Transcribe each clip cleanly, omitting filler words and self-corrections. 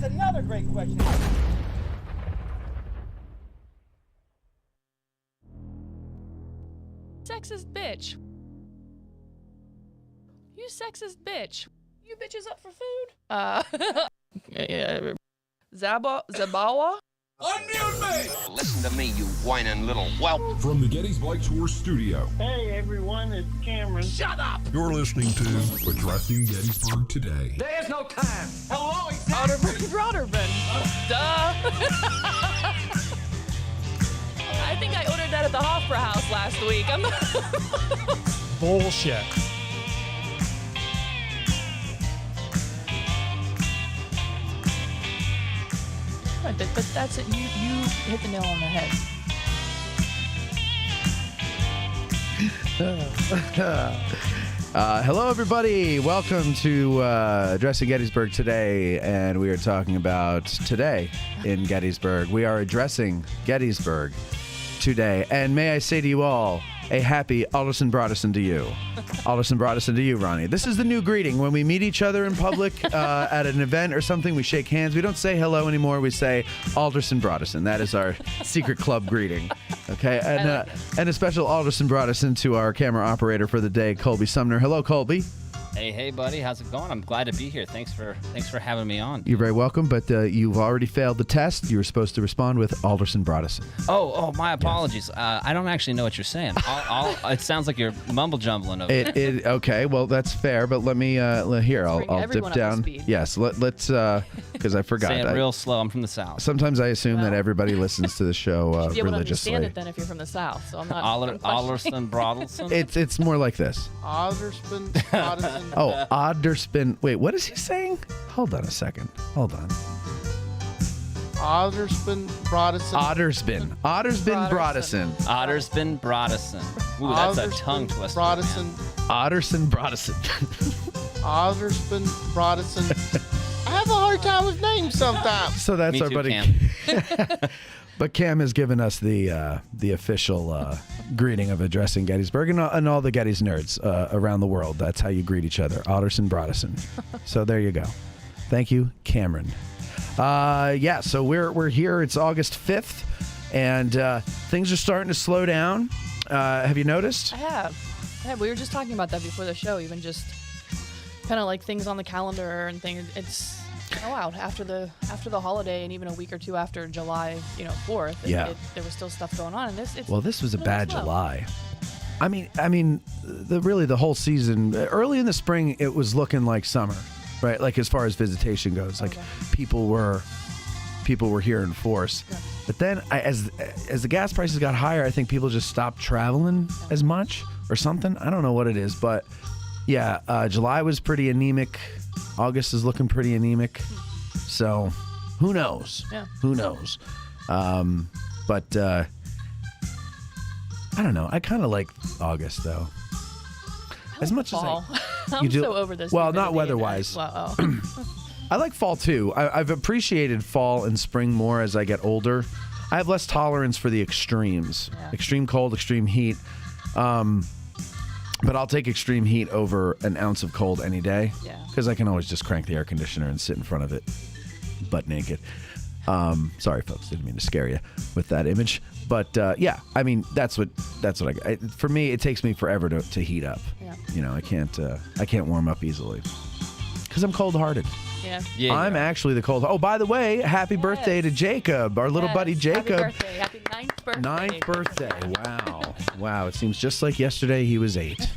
That's another great question. Sexist bitch. You sexist bitch. You bitches up for food? Zabawa? Unmute me! Listen to me, you whining little whelp. From the Gettysburg Tour Studio. Hey everyone, it's Cameron. Shut up! You're listening to Addressing Gettysburg Today. There's no time. Hello, Broderman. Duh. I think I ordered that at the Hofbrauhaus last week. I'm not... Bullshit. Right, but that's it. You hit the nail on the head. Hello, everybody. Welcome to Addressing Gettysburg Today, and we are talking about today in Gettysburg. We are addressing Gettysburg today, and may I say to you all, a happy Alderson Broderson to you. Alderson Broderson to you, Ronnie. This is the new greeting. When we meet each other in public at an event or something, we shake hands. We don't say hello anymore. We say Alderson Broderson. That is our secret club greeting. Okay, and a special Alderson Broderson to our camera operator for the day, Colby Sumner. Hello, Colby. Hey, buddy. How's it going? I'm glad to be here. Thanks for having me on. You're very welcome, but you've already failed the test. You were supposed to respond with Alderson Broderson. Oh, my apologies. Yes. I don't actually know what you're saying. It sounds like you're mumble jumbling over there. Okay, well that's fair, but let me here. I'll dip down. Yes, let's because I forgot. Say it real slow. I'm from the South. Sometimes I assume that everybody listens to the show religiously. You would understand it then if you're from the South. So I'm not. Alderson Broderson. It's more like this. Alderson Broderson. Oh, Odderspin. Wait, what is he saying? Hold on a second. Hold on. Odderspin Broderson. Ottersbin Broderson. Ottersbin Broderson. Ooh, that's a tongue twister. Broderson. Otterson Broderson. Odderspin Broderson. I have a hard time with names sometimes. So that's our buddy Cam. But Cam has given us the official greeting of Addressing Gettysburg and all the Gettys nerds around the world. That's how you greet each other, Otterson Broderson. So there you go. Thank you, Cameron. So we're here. It's August 5th, and things are starting to slow down. Have you noticed? I have. We were just talking about that before the show. Even just kind of like things on the calendar and things. It's out after the holiday, and even a week or two after July, 4th. There was still stuff going on, and this was a bad July. I mean, the whole season. Early in the spring, it was looking like summer, right? Like as far as visitation goes, like people were here in force. Yeah. But then, as the gas prices got higher, I think people just stopped traveling as much or something. I don't know what it is, but yeah, July was pretty anemic. August is looking pretty anemic. So, who knows? Yeah. Who knows? But I don't know. I kind of like August, though. As much fall. as I'm so over this. Well, not weather-wise. Well, I like fall, too. I've appreciated fall and spring more as I get older. I have less tolerance for the extremes. Yeah. Extreme cold, extreme heat. But I'll take extreme heat over an ounce of cold any day. Yeah. Because I can always just crank the air conditioner and sit in front of it butt naked. Sorry, folks. Didn't mean to scare you with that image. But, yeah, I mean, that's what for me, it takes me forever to heat up. Yeah. I can't warm up easily. Because I'm cold-hearted. Yeah. I'm actually the cold. Oh, by the way, happy birthday to Jacob, our little buddy Jacob. Happy birthday. Happy 9th birthday. 9th birthday. Wow. It seems just like yesterday he was 8.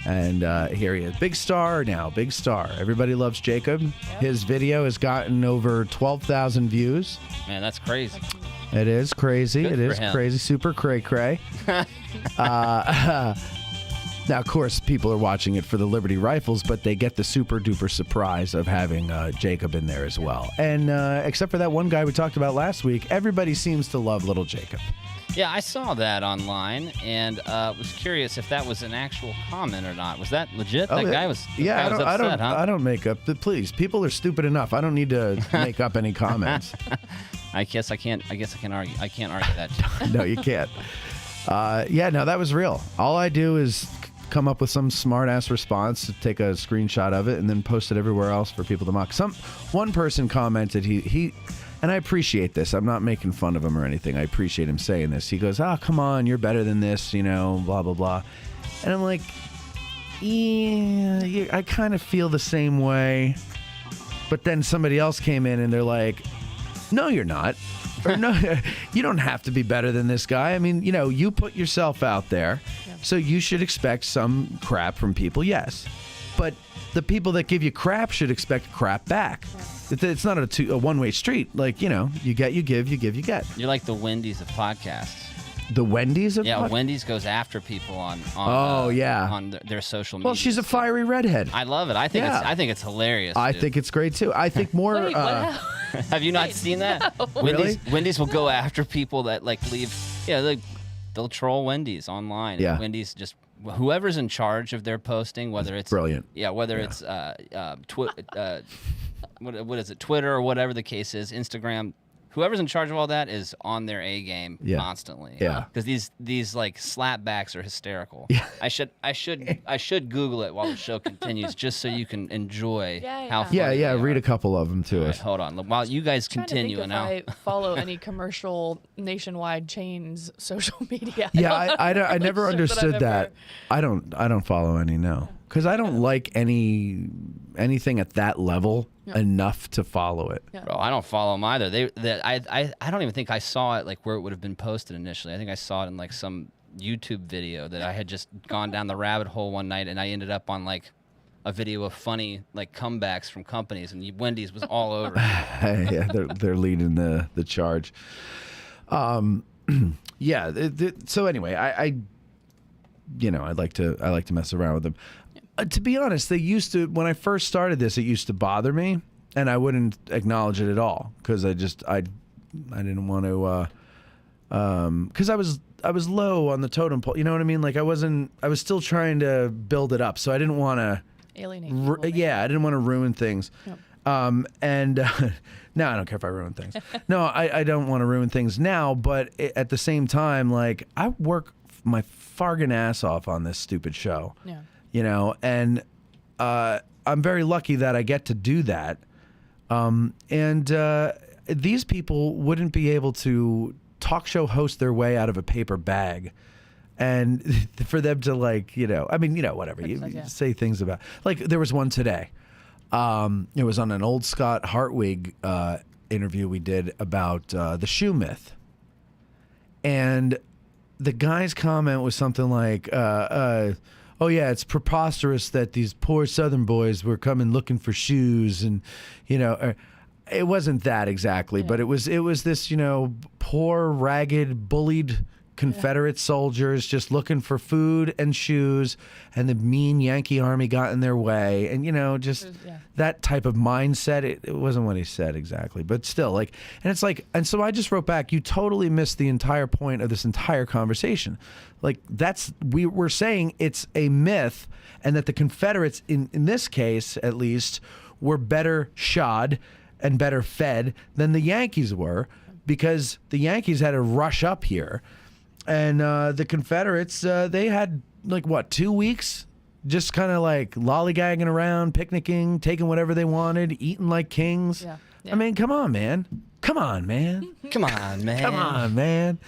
And here he is. Big star now. Big star. Everybody loves Jacob. Yep. His video has gotten over 12,000 views. Man, that's crazy. It is crazy. Good it is him. Crazy. Super cray-cray. Now, of course, people are watching it for the Liberty Rifles, but they get the super-duper surprise of having Jacob in there as well. And except for that one guy we talked about last week, everybody seems to love little Jacob. Yeah, I saw that online and was curious if that was an actual comment or not. Was that legit? That guy was upset, huh? I don't make up. Please, people are stupid enough. I don't need to make up any comments. I guess I can't argue. I can't argue that. No, you can't. No, that was real. All I do is come up with some smart ass response, to take a screenshot of it, and then post it everywhere else for people to mock. One person commented, he and I appreciate this. I'm not making fun of him or anything. I appreciate him saying this. He goes, come on, you're better than this, blah, blah, blah. And I'm like, yeah, I kind of feel the same way. But then somebody else came in and they're like, no, you're not. Or no, you don't have to be better than this guy. I mean, you put yourself out there, so you should expect some crap from people, yes. But the people that give you crap should expect crap back. It's not a one-way street. Like, you get, you give, you give, you get. You're like the Wendy's of podcasts. The Wendy's of Wendy's goes after people on their social media. Well, she's a fiery redhead. I love it. I think it's hilarious. I think it's great too. I think more. Wait, have you not seen that? No. Wendy's will go after people that leave. Yeah, they'll troll Wendy's online. Yeah. And Wendy's just whoever's in charge of their posting, whether it's brilliant. Yeah, whether it's what is it, Twitter or whatever the case is, Instagram. Whoever's in charge of all that is on their A game constantly. Yeah. Because these slapbacks are hysterical. Yeah. I should Google it while the show continues, just so you can enjoy how funny Yeah. they are. Read a couple of them to All right, us. hold on. While you guys I'm continue, trying to think if I follow any commercial nationwide chains social media. Yeah, I never understood that. I don't follow any, no. Because I don't like anything at that level enough to follow it. Yeah. Bro, I don't follow them either. I don't even think I saw it where it would have been posted initially. I think I saw it in some YouTube video that I had just gone down the rabbit hole one night, and I ended up on a video of funny comebacks from companies, and Wendy's was all over. Yeah, they're leading the charge. Yeah. So anyway, I like to mess around with them. To be honest, they used to, when I first started this, it used to bother me, and I wouldn't acknowledge it at all because I didn't want to, because I was low on the totem pole. You know what I mean? I was still trying to build it up, so I didn't want to alienate people. I didn't want to ruin things. Yep. No, I don't care if I ruin things. No, I don't want to ruin things now, but at the same time, I work my fargan ass off on this stupid show. Yeah. And I'm very lucky that I get to do that. These people wouldn't be able to talk show host their way out of a paper bag. And for them to whatever, you say things about, there was one today. It was on an old Scott Hartwig interview we did about the shoe myth. And the guy's comment was something like, oh yeah, it's preposterous that these poor Southern boys were coming looking for shoes, and it wasn't that exactly, but it was this poor, ragged, bullied Confederate soldiers just looking for food and shoes, and the mean Yankee army got in their way, and that type of mindset. It wasn't what he said exactly, but still, and so I just wrote back, you totally missed the entire point of this entire conversation. We're saying it's a myth, and that the Confederates, in this case at least, were better shod and better fed than the Yankees were, because the Yankees had to rush up here. And the Confederates, they had 2 weeks, just kind of lollygagging around, picnicking, taking whatever they wanted, eating like kings. Yeah. I mean, come on, man. Come on, man. Come on, man. Come on, man.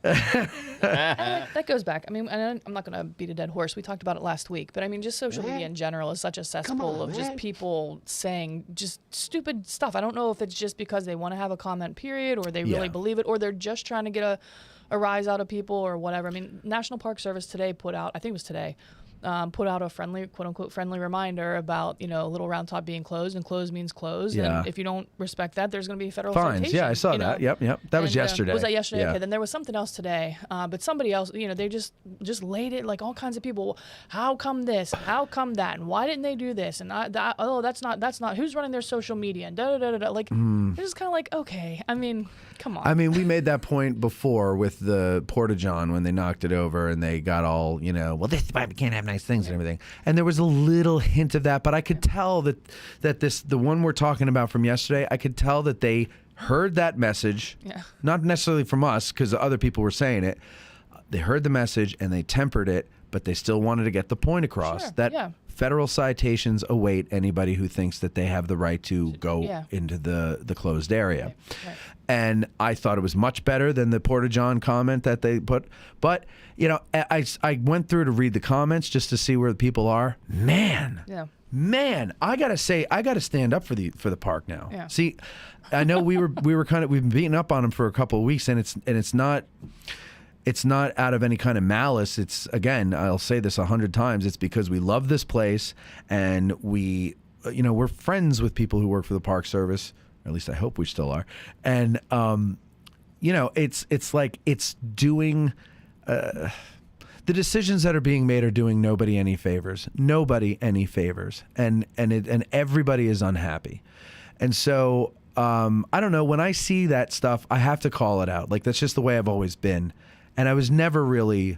That goes back. I mean, and I'm not going to beat a dead horse. We talked about it last week, but I mean, just social media in general is such a cesspool of just people saying just stupid stuff. I don't know if it's just because they want to have a comment period, or they really believe it, or they're just trying to get a rise out of people or whatever. I mean, National Park Service today put out, I think it was today, put out a friendly, quote unquote, friendly reminder about, Little Round Top being closed, and closed means closed. Yeah. And if you don't respect that, there's going to be a federal fines. citation. Yeah, I saw that. Yep. That was yesterday. Was that yesterday? Yeah. Okay, then there was something else today. But somebody else, they just laid it, all kinds of people. How come this? How come that? And why didn't they do this? And that's not. Who's running their social media? And da da da da. It's just kind of okay. I mean, come on. I mean, we made that point before with the Porta-John when they knocked it over and they got all, well, this we can't have nice things and everything. And there was a little hint of that, but I could tell that the one we're talking about from yesterday, I could tell that they heard that message, not necessarily from us because other people were saying it. They heard the message and they tempered it but they still wanted to get the point across Sure, that yeah. federal citations await anybody who thinks that they have the right to go Yeah. into the closed area. Right. And I thought it was much better than the Porta-John comment that they put. But, you know, I went through to read the comments just to see where the people are. Man, I gotta say, I gotta stand up for the park now. Yeah. See, I know we've been beating up on them for a couple of weeks, and it's not out of any kind of malice. It's, again, I'll say this 100 times. It's because we love this place, and we're friends with people who work for the Park Service. Or at least I hope we still are. And it's like it's doing. The decisions that are being made are doing nobody any favors. Nobody any favors, and everybody is unhappy. And so I don't know. When I see that stuff, I have to call it out. Like, that's just the way I've always been. And I was never really,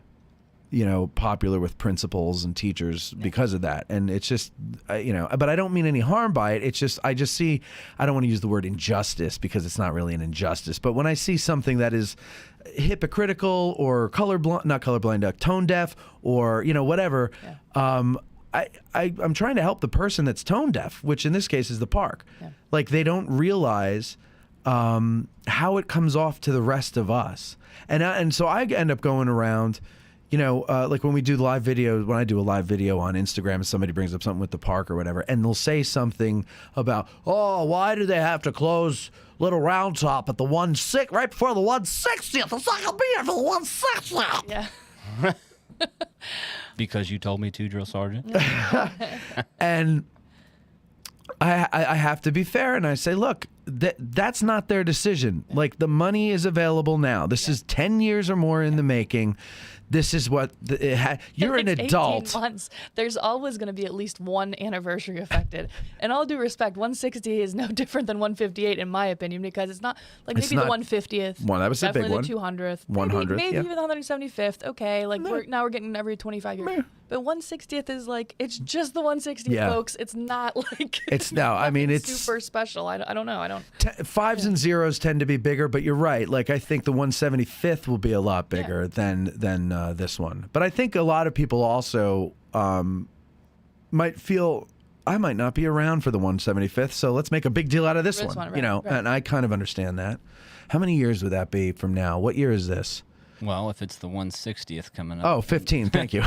popular with principals and teachers because of that. And it's just, but I don't mean any harm by it. It's just, I don't want to use the word injustice because it's not really an injustice. But when I see something that is hypocritical or tone deaf or, whatever, I'm trying to help the person that's tone deaf, which in this case is the park. Yeah. Like, they don't realize how it comes off to the rest of us. And so I end up going around, like when we do live videos, when I do a live video on Instagram and somebody brings up something with the park or whatever, and they'll say something about, oh, why do they have to close Little Round Top at the right before the 160th? It's not going to be here for the 160th. Yeah. Because you told me to, Drill Sergeant. And I have to be fair, and I say, look, that's not their decision. Like, the money is available now. This is 10 years or more in the making. This is what you're an adult. 18 months. There's always going to be at least one anniversary affected. And all due respect, 160 is no different than 158 in my opinion, because it's not like maybe the 150th. One, that was a big one. Definitely the 200th. 100th. Maybe Yeah. even the 175th. Okay, like we're getting every 25 years. Meh. But 160th is like, it's just the 160th, folks. It's not like it's no. I mean, it's super special. I don't know. I don't. Fives and zeros tend to be bigger, but you're right. Like, I think the 175th will be a lot bigger than this one. But I think a lot of people also might feel, I might not be around for the 175th, so let's make a big deal out of this one. Right, right. And I kind of understand that. How many years would that be from now? What year is this? Well, if it's the 160th coming up. Oh, 15. Thank you.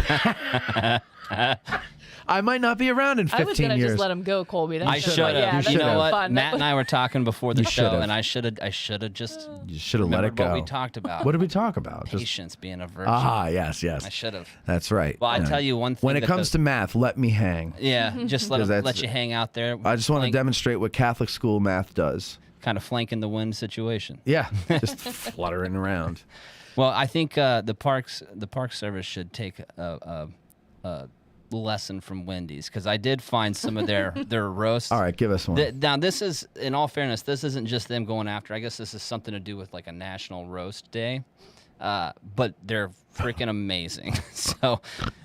I might not be around in 15 I was gonna years. just let him go, Colby. I should have. Yeah, you know what? fun. Matt and I were talking before the You show, should've. and I should have just. You should have let it go. What we talked about. What did we talk about? Patience being a virtue. Yes. I should have. That's right. Well, I tell you one thing. When it comes to math, let me hang. Yeah, just let you hang out there. I just want to demonstrate what Catholic school math does. Kind of flank in the wind situation. Yeah, just fluttering around. Well, I think the Park Service should take a lesson from Wendy's, because I did find some of their roasts. All right, give us one. Now, this is, in all fairness, this isn't just them going after. I guess this is something to do with like a National Roast Day. But they're freaking amazing. So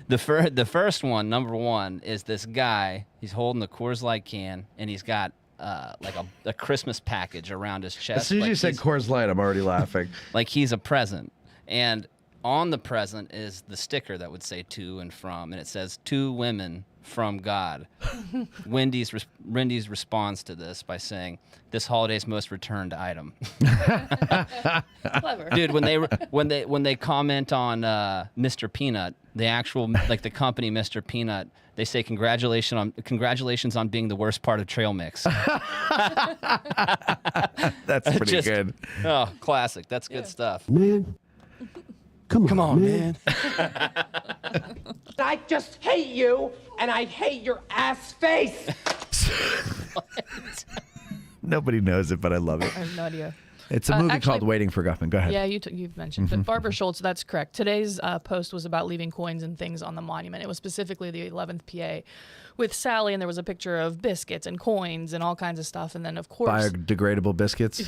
the first one, number one, is this guy. He's holding the Coors Light can, and he's got like a Christmas package around his chest. As soon as like you said Coors Light, I'm already laughing. Like he's a present. And on the present is the sticker that would say to and from, and it says, "To women from God." Wendy's responds to this by saying, "This holiday's most returned item." Clever. Dude, when they comment on Mr. Peanut, the actual the company Mr. Peanut, they say congratulations on being the worst part of trail mix. That's pretty good. Oh, classic. That's good stuff. Man, come on, man. I just hate you, and I hate your ass face. Nobody knows it, but I love it. I have no idea. It's a movie actually- called Waiting for Guffman. Go ahead. Yeah, you've mentioned. But Barbara Schultz, that's correct. Today's post was about leaving coins and things on the monument. It was specifically the 11th PA with Sally, and there was a picture of biscuits and coins and all kinds of stuff. And then, of course... Biodegradable biscuits.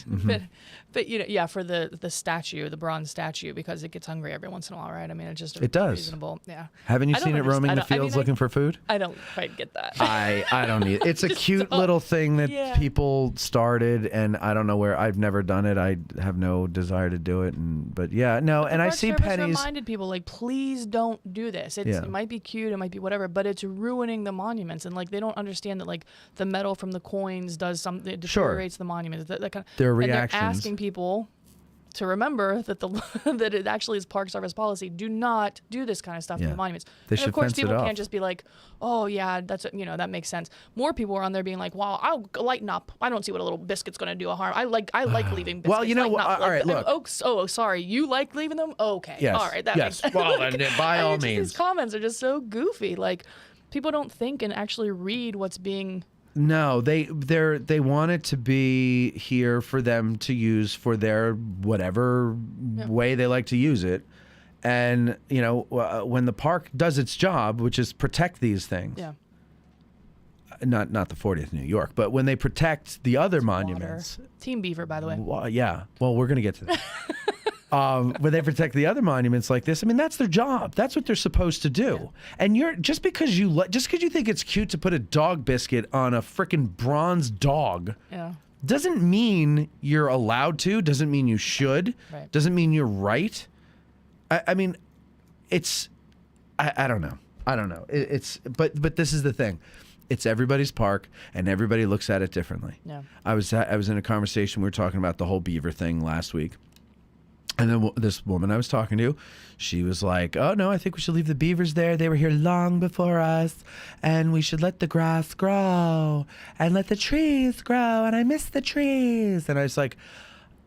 Right. But yeah, for the statue, the bronze statue, because it gets hungry every once in a while, right? I mean, it's just It does. reasonable. Yeah. Haven't you I don't seen it roaming the fields looking for food? I don't quite get that. I don't need it. It's a cute little thing that people started, and I don't know where. I've never never done it. I have no desire to do it. But yeah, no. And I Park see Service pennies. reminded people, like, please don't do this. It might be cute, it might be whatever, but it's ruining the monuments. And like they don't understand that like the metal from the coins does something. It deteriorates the monuments. That kind of. Their and reactions. they're asking people to remember that that it actually is Park Service policy. Do not do this kind of stuff to the monuments. They and should of course, fence it people off. can't just be like, "Oh yeah, that's that makes sense." More people are on there being like, "Wow, I'll lighten up. I don't see what a little biscuit's going to do a harm. I like leaving biscuits." Well, you know what? All right, look. Oh, sorry. You like leaving them? Okay. Yes. All right. That Yes. makes sense. Well, and by all just, means. these comments are just so goofy. Like, people don't think and actually read what's being. No, they want it to be here for them to use for their whatever way they like to use it. And, when the park does its job, which is protect these things. Yeah. Not the 40th New York, but when they protect the other monuments. Water. Team Beaver, by the way. Well, yeah. Well, we're going to get to that. When they protect the other monuments like this, I mean, that's their job. That's what they're supposed to do. Yeah. And just because you think it's cute to put a dog biscuit on a freaking bronze dog, doesn't mean you're allowed to. Doesn't mean you should. Right. Doesn't mean you're right. I mean, it's. I don't know. I don't know. But this is the thing. It's everybody's park, and everybody looks at it differently. Yeah. I was in a conversation. We were talking about the whole Beaver thing last week. And then this woman I was talking to, she was like, "Oh, no, I think we should leave the beavers there. They were here long before us, and we should let the grass grow and let the trees grow, and I miss the trees." And I was like,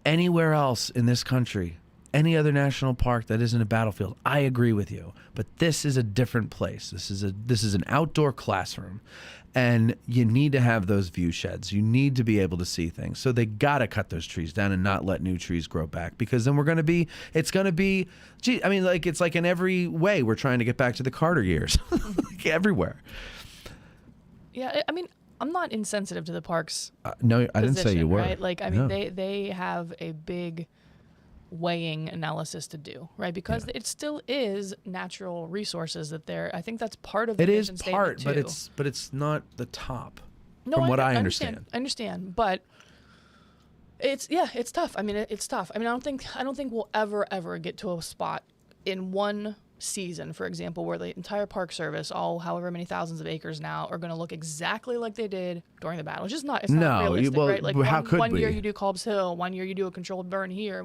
anywhere else in this country, any other national park that isn't a battlefield, I agree with you. But this is a different place. This is an outdoor classroom. And you need to have those view sheds. You need to be able to see things. So they got to cut those trees down and not let new trees grow back, because then it's going to be, it's like in every way we're trying to get back to the Carter years, like everywhere. Yeah, I mean, I'm not insensitive to the parks. No, I didn't say you were. Right? Like, I mean, they have a big weighing analysis to do, right? Because it still is natural resources that they're. I think that's part of the vision statement too. but it's not the top. No, from what I understand. I understand, but it's tough. I mean, it's tough. I mean, I don't think we'll ever get to a spot in one season, for example, where the entire Park Service, all however many thousands of acres now, are going to look exactly like they did during the battle. It's just not. It's not realistic, right? Like how could one we? year you do Cobb's Hill, one year you do a controlled burn here,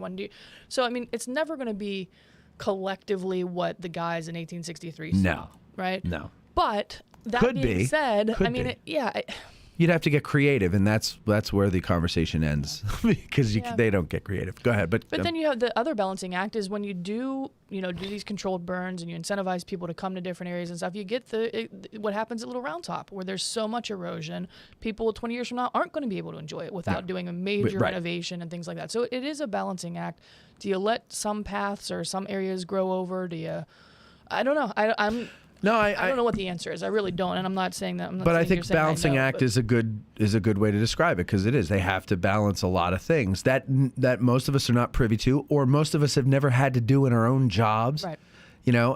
So I mean, it's never going to be collectively what the guys in 1863 saw, right? No. But that being said, I mean, you'd have to get creative, and that's where the conversation ends, because they don't get creative. Go ahead, but then you have the other balancing act is when you do these controlled burns and you incentivize people to come to different areas and stuff. You get what happens at Little Round Top, where there's so much erosion. People 20 years from now aren't going to be able to enjoy it without doing a major renovation and things like that. So it is a balancing act. Do you let some paths or some areas grow over? Do you? I don't know. I don't know what the answer is. I really don't, and I'm not saying that. But I think balancing act is a good way to describe it, because it is. They have to balance a lot of things that most of us are not privy to, or most of us have never had to do in our own jobs. Right.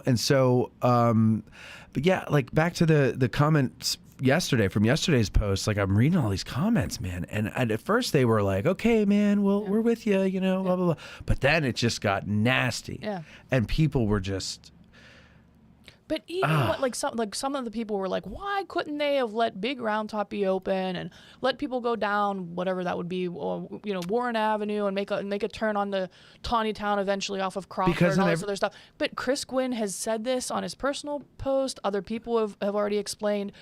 And so, but yeah, like back to the comments yesterday from yesterday's post. Like, I'm reading all these comments, man, and at first they were like, "Okay, man, we're with you," blah blah blah. But then it just got nasty. Yeah. And people were just. But even some of the people were like, why couldn't they have let Big Round Top be open and let people go down whatever that would be, or Warren Avenue, and make a turn on the Tawny Town eventually off of Crawford and all this other stuff. But Chris Gwynn has said this on his personal post. Other people have already explained.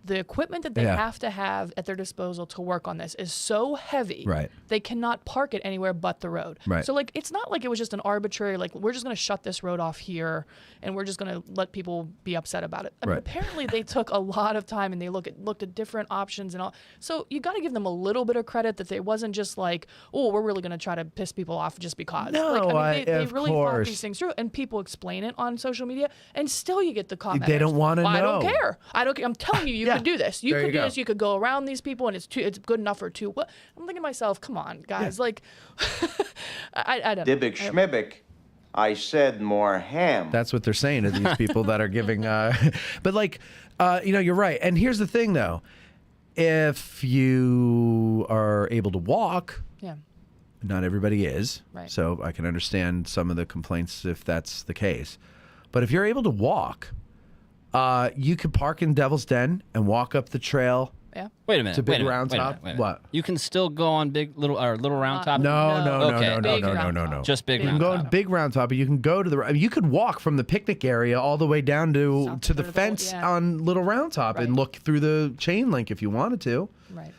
The equipment that they have to have at their disposal to work on this is so heavy. Right. They cannot park it anywhere but the road. Right. So it's not like it was just an arbitrary, like, we're just going to shut this road off here and we're just going to let people be upset about it. I mean, apparently they took a lot of time and they looked at different options and all. So you got to give them a little bit of credit that it wasn't just like, oh, we're really going to try to piss people off just because. No, they really thought these things through, and people explain it on social media, and still you get the comment. They don't want to know. I don't care. I'm telling you, you could do this. You could do this. You could go around these people, and it's good enough for two. What? I'm thinking to myself, come on, guys. Like, I don't know. Dibbick schmibbick. I said more ham. That's what they're saying to these people that are giving. But you're right. And here's the thing, though. If you are able to walk, Not everybody is. Right. So I can understand some of the complaints if that's the case. But if you're able to walk, you could park in Devil's Den and walk up the trail. Yeah. Wait a minute. To Big wait a minute, Round wait a Top? minute, wait a minute. What? You can still go on Little Round Top? No. Big Round Top. Just Big You can Round go Top. on Big Round Top, but you can go to the. I mean, you could walk from the picnic area all the way down to the South fence yeah. on Little Round Top and Right. look through the chain link if you wanted to. Right.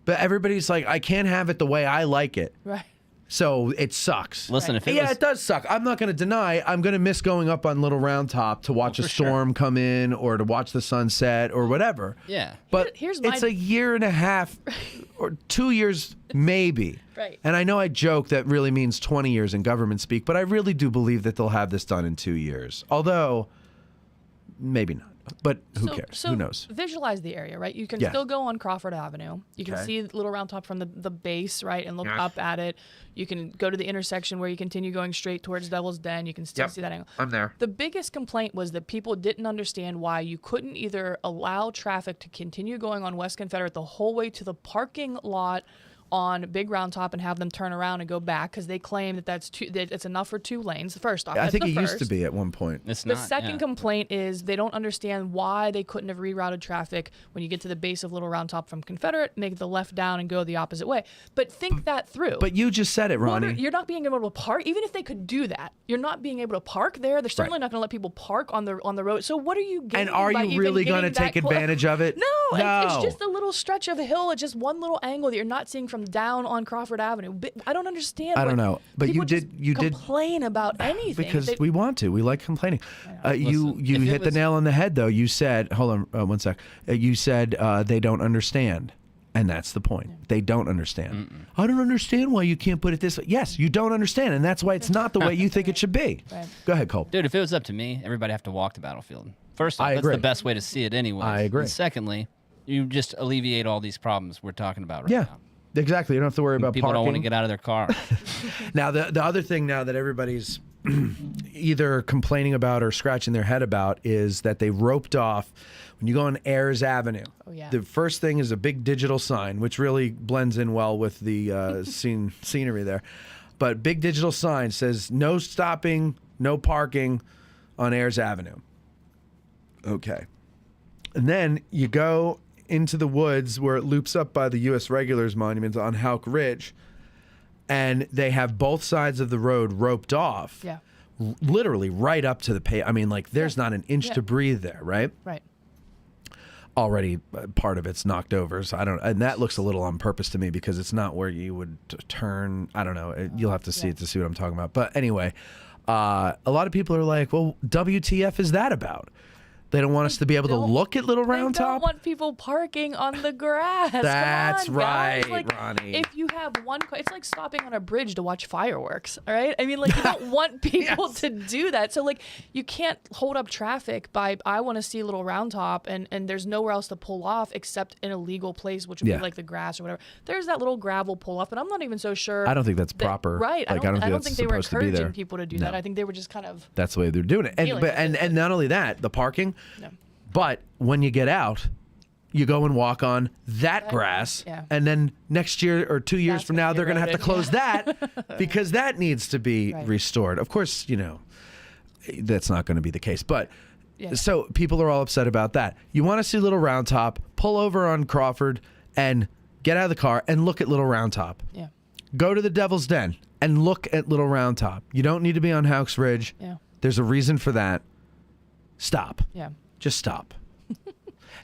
But everybody's like, I can't have it the way I like it. Right. So it sucks. Listen, if it Yeah, was... it does suck. I'm not going to deny I'm going to miss going up on Little Round Top to watch a storm come in or to watch the sunset or whatever. Yeah. But Here's it's my- a year and a half or 2 years maybe. Right. And I know I joke that really means 20 years in government speak, but I really do believe that they'll have this done in 2 years. Although, maybe not. But who cares? So Who knows? Visualize the area, right? You can Yeah. still go on Crawford Avenue. You can Okay. see Little Round Top from the base, right, and look up at it. You can go to the intersection where you continue going straight towards Devil's Den. You can still see that angle. I'm there. The biggest complaint was that people didn't understand why you couldn't either allow traffic to continue going on West Confederate the whole way to the parking lot on Big Round Top and have them turn around and go back because they claim that it's enough for 2 lanes. First off, I that's think the it used to first. be at one point. It's The not, second yeah. complaint is they don't understand why they couldn't have rerouted traffic when you get to the base of Little Round Top from Confederate, make the left down and go the opposite way. But think that through. But you just said it, Ronnie. You're not being able to park, even if they could do that. You're not being able to park there. They're certainly not going to let people park on the road. So what are you getting? And are by you even really going to take advantage of it? No, No. It's just a little stretch of a hill. It's just one little angle that you're not seeing from down on Crawford Avenue. But I don't understand. I don't know. But people you did complain about anything because They- we want to. We like complaining. You Listen, if it hit the was- nail on the head, though. You said, hold on one sec. You said they don't understand. And that's the point. They don't understand. I don't understand why you can't put it this way. Yes, you don't understand. And that's why it's not the way you think it should be. Right. Go ahead, Cole. Dude, if it was up to me, everybody have to walk the battlefield. First off, I that's agree. the best way to see it anyway. I agree. And secondly, you just alleviate all these problems we're talking about right Yeah, now. exactly. You don't have to worry about People parking. don't want to get out of their car. Now, the other thing now that everybody's either complaining about or scratching their head about is that they roped off when you go on Ayers Avenue. Oh, yeah. The first thing is a big digital sign, which really blends in well with the scenery there. But big digital sign says no stopping, no parking on Ayers Avenue. Okay. And then you go into the woods where it loops up by the U.S. Regulars Monument on Houck Ridge, and they have both sides of the road roped off. Yeah. Literally right up to the pay. I mean, like, there's not an inch Yeah. to breathe there, right? Right. Already part of it's knocked over, so I don't. And that looks a little on purpose to me because it's not where you would turn. I don't know. You'll have to see it to see what I'm talking about. But anyway, a lot of people are like, "Well, WTF is that about?" They don't want us to be able to look at Little Round They don't Top. want people parking on the grass. Come That's on, guys. right, Like, Ronnie. If you have one car, it's like stopping on a bridge to watch fireworks. All right. I mean, like, you don't want people to do that. So, like, you can't hold up traffic by I want to see Little Round Top, and there's nowhere else to pull off except in a legal place, which would Yeah. be like the grass or whatever. There's that little gravel pull off, but I'm not even so sure. I don't think that's proper. Right. Like, I don't think that's think they were supposed to be there. encouraging people to do that. I think they were just kind of. That's the way they're doing it. And Feeling but, it. and not only that, the parking. No. But when you get out, you go and walk on that grass, yeah. and then next year or 2 years That's from gonna now, be they're going to have to eroded, close that because that needs to be Right. restored. Of course, you know, that's not going to be the case. But Yeah. so people are all upset about that. You want to see Little Round Top, pull over on Crawford and get out of the car and look at Little Round Top. Yeah. Go to the Devil's Den and look at Little Round Top. You don't need to be on Houck's Ridge. Yeah. There's a reason for that. Stop. Yeah. Just stop.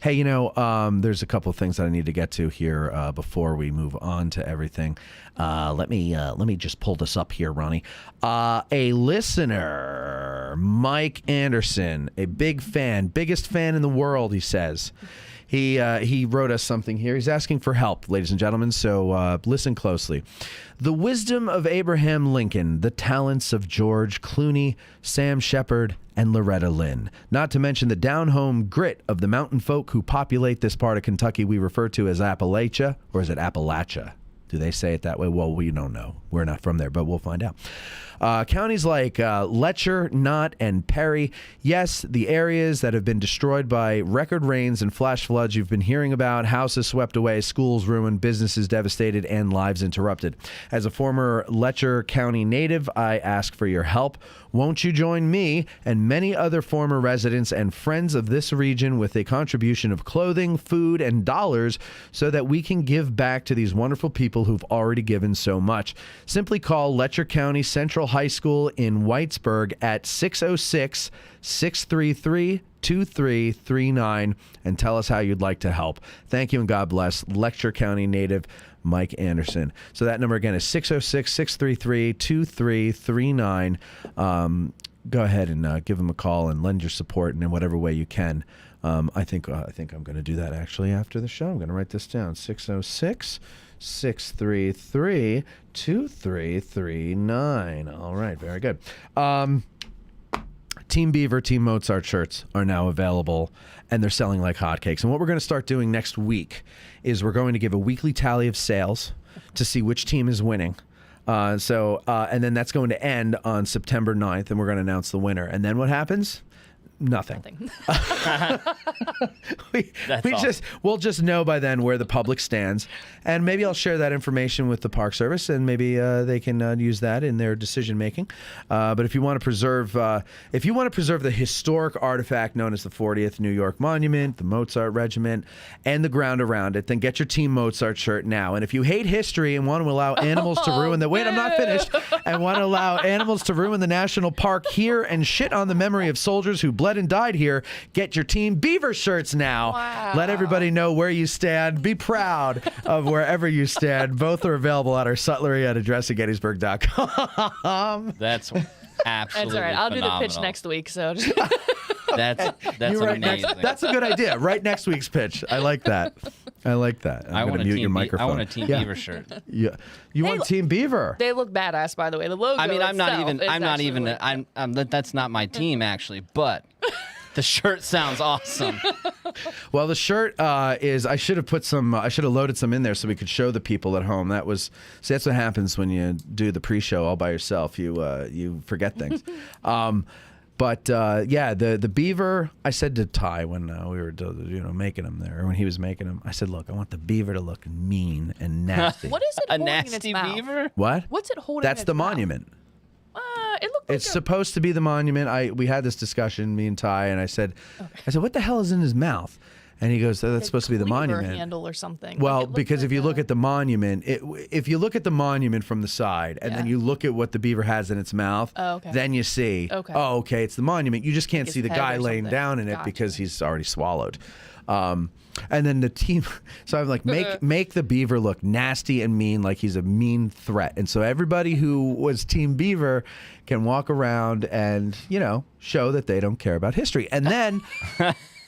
Hey, you know, there's a couple of things that I need to get to here before we move on to everything. Let me just pull this up here, Ronnie. A listener, Mike Anderson, a big fan, biggest fan in the world, he says. He wrote us something here. He's asking for help, ladies and gentlemen, so listen closely. The wisdom of Abraham Lincoln, the talents of George Clooney, Sam Shepard, and Loretta Lynn, not to mention the down-home grit of the mountain folk who populate this part of Kentucky we refer to as Appalachia, or is it Appalachia? Do they say it that way? Well, we don't know. We're not from there, but we'll find out. Counties like Letcher, Knott, and Perry. Yes, the areas that have been destroyed by record rains and flash floods you've been hearing about. Houses swept away, schools ruined, businesses devastated, and lives interrupted. As a former Letcher County native, I ask for your help. Won't you join me and many other former residents and friends of this region with a contribution of clothing, food, and dollars so that we can give back to these wonderful people who've already given so much? Simply call Letcher County Central High School in Whitesburg at 606-633-2339 and tell us how you'd like to help. Thank you and God bless. Letcher County native Mike Anderson. So that number again is 606-633-2339. Go ahead and give him a call and lend your support in whatever way you can. I think I'm going to do that actually after the show. I'm going to write this down. 606-633-2339. All right, very good. Team Beaver, Team Mozart shirts are now available, and they're selling like hotcakes. And what we're going to start doing next week is we're going to give a weekly tally of sales to see which team is winning. And then that's going to end on September 9th, and we're going to announce the winner. And then what happens? Nothing. We'll just know by then where the public stands, and maybe I'll share that information with the Park Service, and maybe they can use that in their decision making. But if you want to preserve, the historic artifact known as the 40th New York Monument, the Mozart Regiment, and the ground around it, then get your Team Mozart shirt now. And if you hate history and want to allow animals to ruin the I'm not finished, and want to allow animals to ruin the national park here and shit on the memory of soldiers who bled and died here, get your Team Beaver shirts now. Wow. Let everybody know where you stand. Be proud of wherever you stand. Both are available at our sutlery at addressinggettysburg.com. That's absolutely That's all right. I'll do the pitch phenomenal. next week. So That's amazing. That's a good idea. Right next week's pitch. I like that. I'm going to mute your microphone. I want a Team Beaver shirt. Yeah. You want Team Beaver? they look badass, by the way. The logo. I mean, I'm not itself even. is actually That's not my team actually, but the shirt sounds awesome. Well, the shirt is. I should have loaded some in there so we could show the people at home. That's what happens when you do the pre-show all by yourself. You forget things. But the Beaver. I said to Ty when we were making them there, or when he was making them, I said, "Look, I want the Beaver to look mean and nasty." What is it A holding nasty in its mouth? beaver? What? What's it holding? That's in its the mouth? monument. It looked like It's supposed to be the monument. We had this discussion, me and Ty, and I said, "What the hell is in his mouth?" And he goes, "That's supposed to be the cleaver monument." handle or something. Well, Like, it looked because if like you look at the monument, if you look at the monument from the side and then you look at what the beaver has in its mouth, then you see, okay, it's the monument. You just can't see the head guy or laying something. down in it Gotcha. because he's already swallowed. And then the team, so I'm like, make the Beaver look nasty and mean, like he's a mean threat. And so everybody who was Team Beaver can walk around and, show that they don't care about history. And then...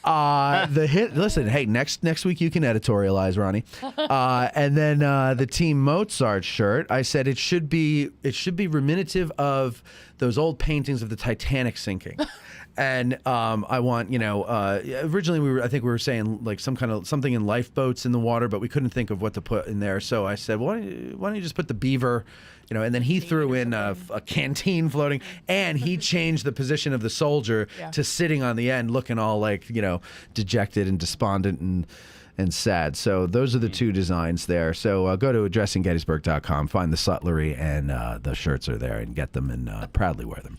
Listen, hey, next week you can editorialize, Ronnie. And then the Team Mozart shirt, I said it should be ruminative of those old paintings of the Titanic sinking. And I want, originally I think we were saying like something in lifeboats in the water, but we couldn't think of what to put in there. So I said, why don't you just put the Beaver, and then he threw in a canteen floating, and he changed the position of the soldier to sitting on the end, looking all like, dejected and despondent and sad. So those are the two designs there. So go to addressinggettysburg.com, find the sutlery, and the shirts are there, and get them and proudly wear them.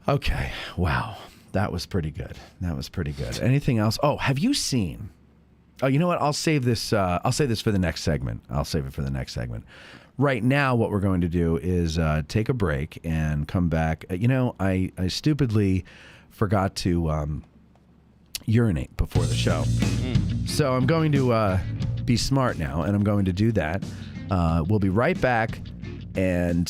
Okay. Wow. That was pretty good. Anything else? Oh, have you seen? Oh, you know what? I'll save this for the next segment. I'll save it for the next segment. Right now, what we're going to do is take a break and come back. I stupidly forgot to urinate before the show. So I'm going to be smart now, and I'm going to do that. We'll be right back, and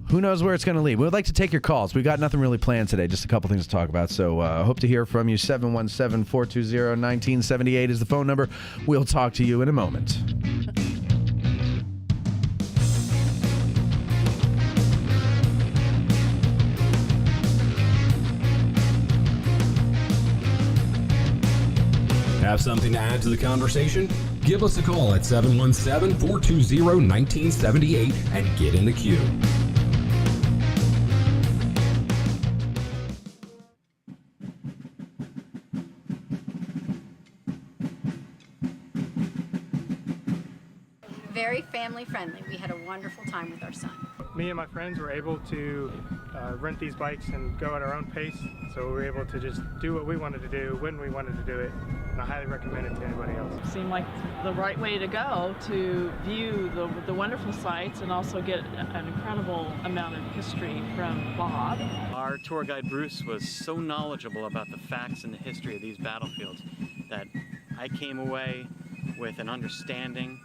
who knows where it's going to lead. We would like to take your calls. We got nothing really planned today, just a couple things to talk about. So I hope to hear from you. 717-420-1978 is the phone number. We'll talk to you in a moment. Have something to add to the conversation? Give us a call at 717-420-1978 and get in the queue. Very family friendly. We had a wonderful time with our son. Me and my friends were able to rent these bikes and go at our own pace, so we were able to just do what we wanted to do when we wanted to do it, and I highly recommend it to anybody else. It seemed like the right way to go to view the wonderful sights and also get an incredible amount of history from Bob. Our tour guide Bruce was so knowledgeable about the facts and the history of these battlefields that I came away with an understanding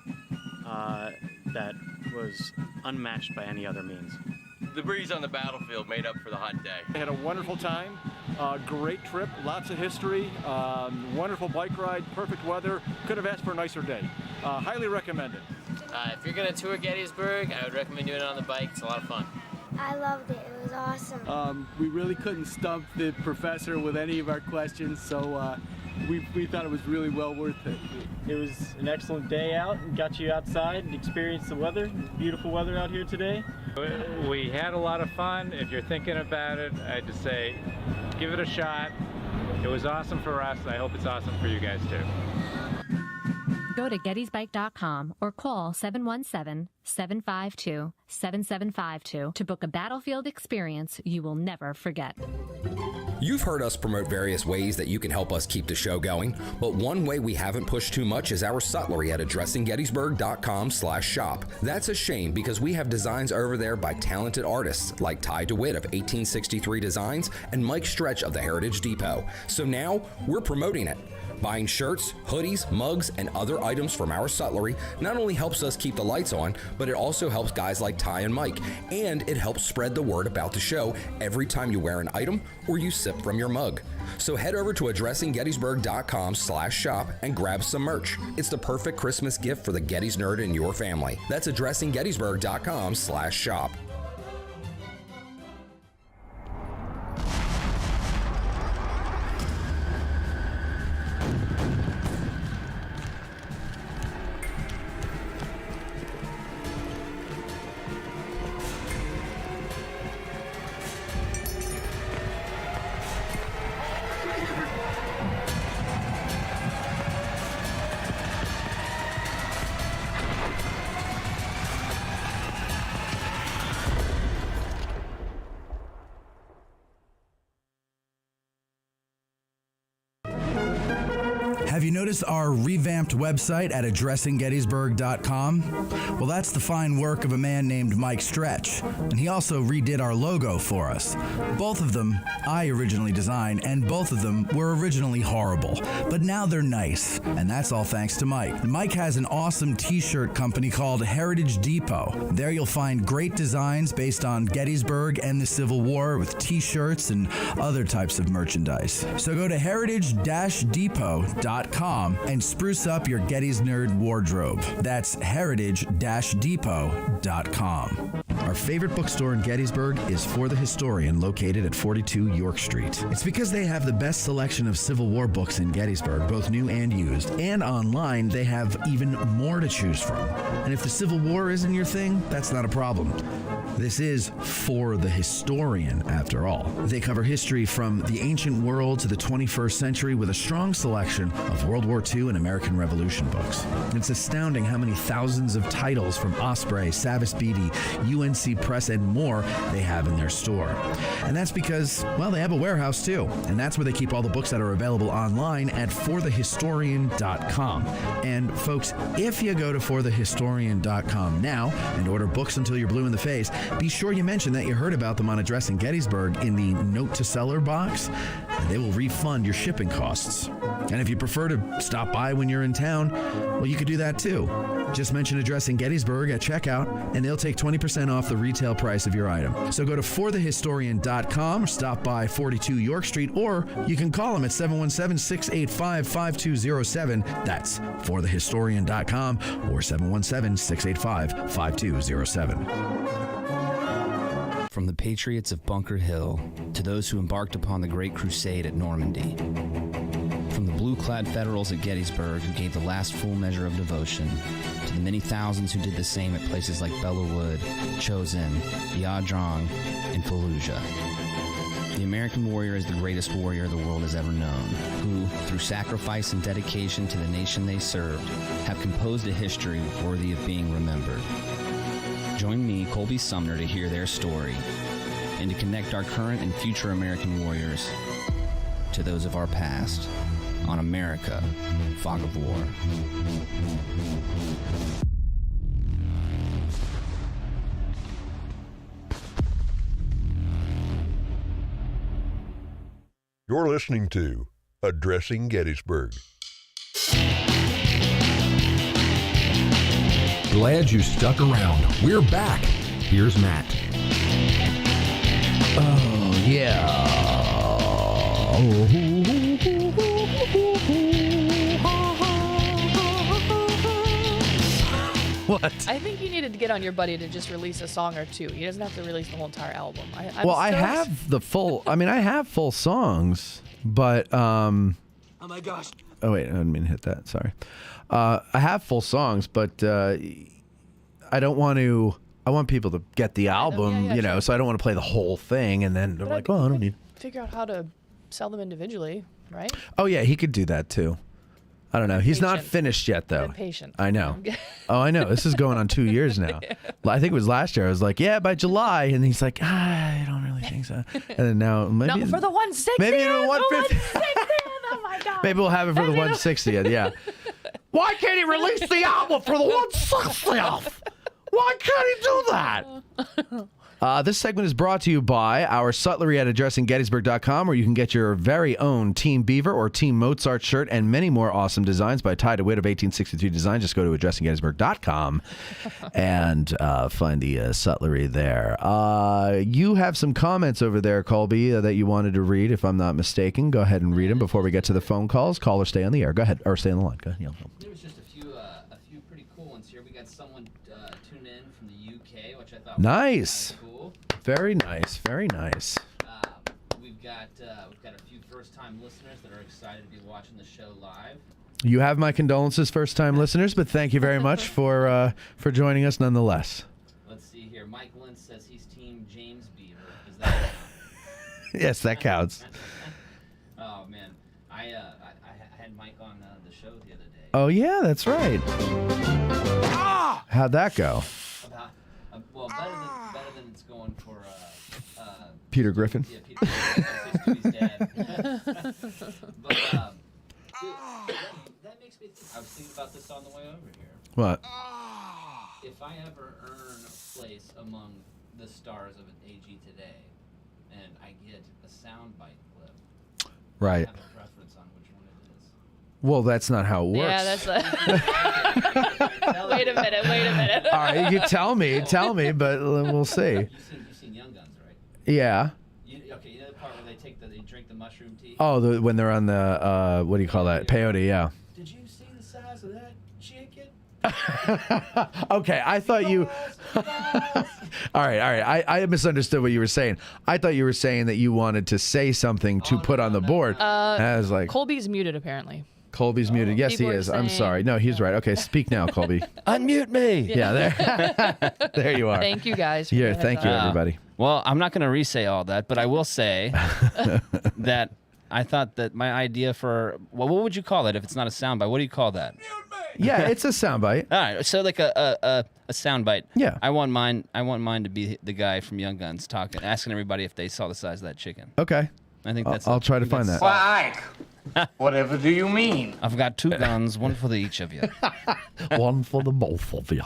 that was unmatched by any other means. The breeze on the battlefield made up for the hot day. I had a wonderful time, great trip, lots of history, wonderful bike ride, perfect weather. Could have asked for a nicer day. Highly recommend it. If you're gonna tour Gettysburg, I would recommend doing it on the bike. It's a lot of fun. I loved it. It was awesome. We really couldn't stump the professor with any of our questions, so we thought it was really well worth it. It was an excellent day out and got you outside and experienced the weather. Beautiful weather out here today. We had a lot of fun. If you're thinking about it, I'd just say give it a shot. It was awesome for us. I hope it's awesome for you guys too. Go to gettysbike.com or call 717-752-7752 to book a battlefield experience you will never forget. You've heard us promote various ways that you can help us keep the show going, but one way we haven't pushed too much is our sutlery at addressinggettysburg.com/shop. That's a shame because we have designs over there by talented artists like Ty DeWitt of 1863 Designs and Mike Stretch of the Heritage Depot. So now we're promoting it. Buying shirts, hoodies, mugs, and other items from our sutlery not only helps us keep the lights on, but it also helps guys like Ty and Mike, and it helps spread the word about the show every time you wear an item or you sip from your mug. So head over to addressinggettysburg.com/shop and grab some merch. It's the perfect Christmas gift for the Gettys nerd in your family. That's addressinggettysburg.com/shop. Have you noticed our revamped website at addressinggettysburg.com? Well, that's the fine work of a man named Mike Stretch, and he also redid our logo for us. Both of them I originally designed, and both of them were originally horrible, but now they're nice, and that's all thanks to Mike. Mike has an awesome t-shirt company called Heritage Depot. There you'll find great designs based on Gettysburg and the Civil War with t-shirts and other types of merchandise. So go to heritage-depot.com and spruce up your Gettys Nerd wardrobe. That's heritage-depot.com. Our favorite bookstore in Gettysburg is For the Historian, located at 42 York Street. It's because they have the best selection of Civil War books in Gettysburg, both new and used. And online, they have even more to choose from. And if the Civil War isn't your thing, that's not a problem. This is For the Historian, after all. They cover history from the ancient world to the 21st century with a strong selection of World War II and American Revolution books. It's astounding how many thousands of titles from Osprey, Savas Beatty, UNC Press, and more they have in their store. And that's because, well, they have a warehouse too. And that's where they keep all the books that are available online at forthehistorian.com. And folks, if you go to forthehistorian.com now and order books until you're blue in the face, be sure you mention that you heard about them on Addressing Gettysburg in the Note to Seller box, and they will refund your shipping costs. And if you prefer to stop by when you're in town, well, you could do that too. Just mention Addressing Gettysburg at checkout, and they'll take 20% off the retail price of your item. So go to forthehistorian.com, or stop by 42 York Street, or you can call them at 717-685-5207. That's forthehistorian.com or 717-685-5207. From the patriots of Bunker Hill to those who embarked upon the Great Crusade at Normandy. From the blue-clad Federals at Gettysburg who gave the last full measure of devotion, to the many thousands who did the same at places like Bellewood, Chosin, Yadrong, and Fallujah. The American warrior is the greatest warrior the world has ever known, who, through sacrifice and dedication to the nation they served, have composed a history worthy of being remembered. Join me, Colby Sumner, to hear their story and to connect our current and future American warriors to those of our past on America, Fog of War. You're listening to Addressing Gettysburg. Glad you stuck around. We're back. Here's Matt. Oh, yeah. What? I think you needed to get on your buddy to just release a song or two. He doesn't have to release the whole entire album. I have the full. I mean, I have full songs, but Oh my gosh. Oh wait, I didn't mean to hit that. Sorry. I have full songs, but I don't want to. I want people to get the album, you know. sure. So I don't want to play the whole thing, and then they're like, "Oh, I don't need." Figure out how to sell them individually, right? Oh yeah, he could do that too. I don't know. He's not finished yet, though. Been patient. I know. Oh, I know. This is going on 2 years now. I think it was last year. I was like, yeah, by July. And he's like, I don't really think so. And then now, maybe. Not for the 160th. Maybe the 150th. Oh my God. Maybe we'll have it for the 160th. Yeah. Why can't he release the album for the 160th? Why can't he do that? This segment is brought to you by our sutlery at addressinggettysburg.com, where you can get your very own Team Beaver or Team Mozart shirt and many more awesome designs by Ty DeWitt of 1863 Design. Just go to addressinggettysburg.com and find the sutlery there. You have some comments over there, Colby, that you wanted to read, if I'm not mistaken. Go ahead and read them before we get to the phone calls. Call or stay on the air. Go ahead, or stay on the line. Go ahead. There was just a few pretty cool ones here. We got someone tune in from the UK, which I thought Nice. was cool. Very nice. Very nice. We've got a few first-time listeners that are excited to be watching the show live. You have my condolences, first-time listeners, but thank you very much for joining us nonetheless. Let's see here. Mike Lentz says he's Team James Beaver. Is that Yes, that counts. Oh man, I had Mike on the show the other day. Oh yeah, that's right. How'd that go? Well, better than it's going for Peter Griffin. Yeah, Peter Griffin. His dad. But dude, that makes me think. I was thinking about this on the way over here. What? If I ever earn a place among the stars of an AG today, and I get a soundbite clip, Right. I have a preference on which one it is. Well, that's not how it works. Yeah, that's Wait a minute. All right, you tell me, but we'll see. You've seen Young Guns, right? Yeah. You know the part where they drink the mushroom tea? Oh, when they're on the what do you call that? Peyote, yeah. Did you see the size of that chicken? Okay, I thought you. All right. I misunderstood what you were saying. I thought you were saying that you wanted to say something to put on the board. I was like, Colby's muted apparently. Colby's muted. Yes, he People are is. I'm saying- sorry. No, he's right. Okay, speak now, Colby. Unmute me. Yeah, there. There you are. Thank you guys. for Yeah, the heads thank you, up. everybody. Well, I'm not going to re-say all that, but I will say that I thought that my idea for what would you call it if it's not a soundbite? What do you call that? Yeah, it's a soundbite. All right, so like a soundbite. Yeah. I want mine to be the guy from Young Guns asking everybody if they saw the size of that chicken. Okay. I think that's. I'll try to find that. Why, whatever do you mean? I've got two guns, one for each of you. One for the both of you.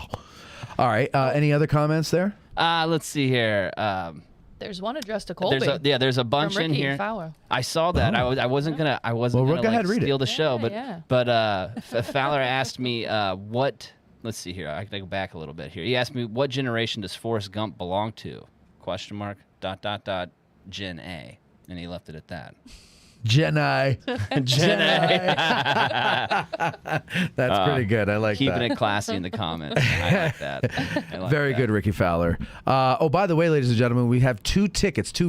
All right. Any other comments there? Let's see here. There's one addressed to Colby. There's a bunch from in Ricky here. Fowler. I saw that. I wasn't gonna go ahead, read it. steal the show, Yeah, but Fowler asked me what. Let's see here. I gotta go back a little bit here. He asked me what generation does Forrest Gump belong to? ? Gen A, and he left it at that. Gen I. Gen A. That's pretty good. I like keeping that. it classy in the comments. I like that. I like Very that. good, Ricky Fowler. Oh, by the way, ladies and gentlemen, we have two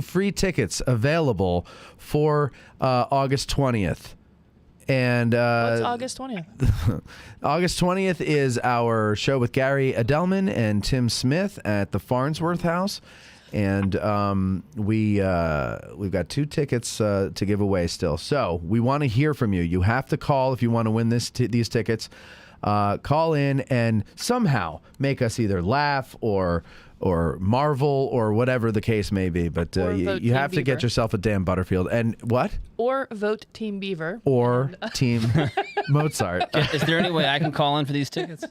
free tickets available for August 20th. And What's August 20th? August 20th is our show with Gary Edelman and Tim Smith at the Farnsworth House. And we've got 2 tickets to give away still. So we want to hear from you. You have to call if you want to win these tickets. Call in and somehow make us either laugh or marvel or whatever the case may be. But you have to get yourself a damn Butterfield. And what? Or vote Team Beaver. Or Team Mozart. Is there any way I can call in for these tickets?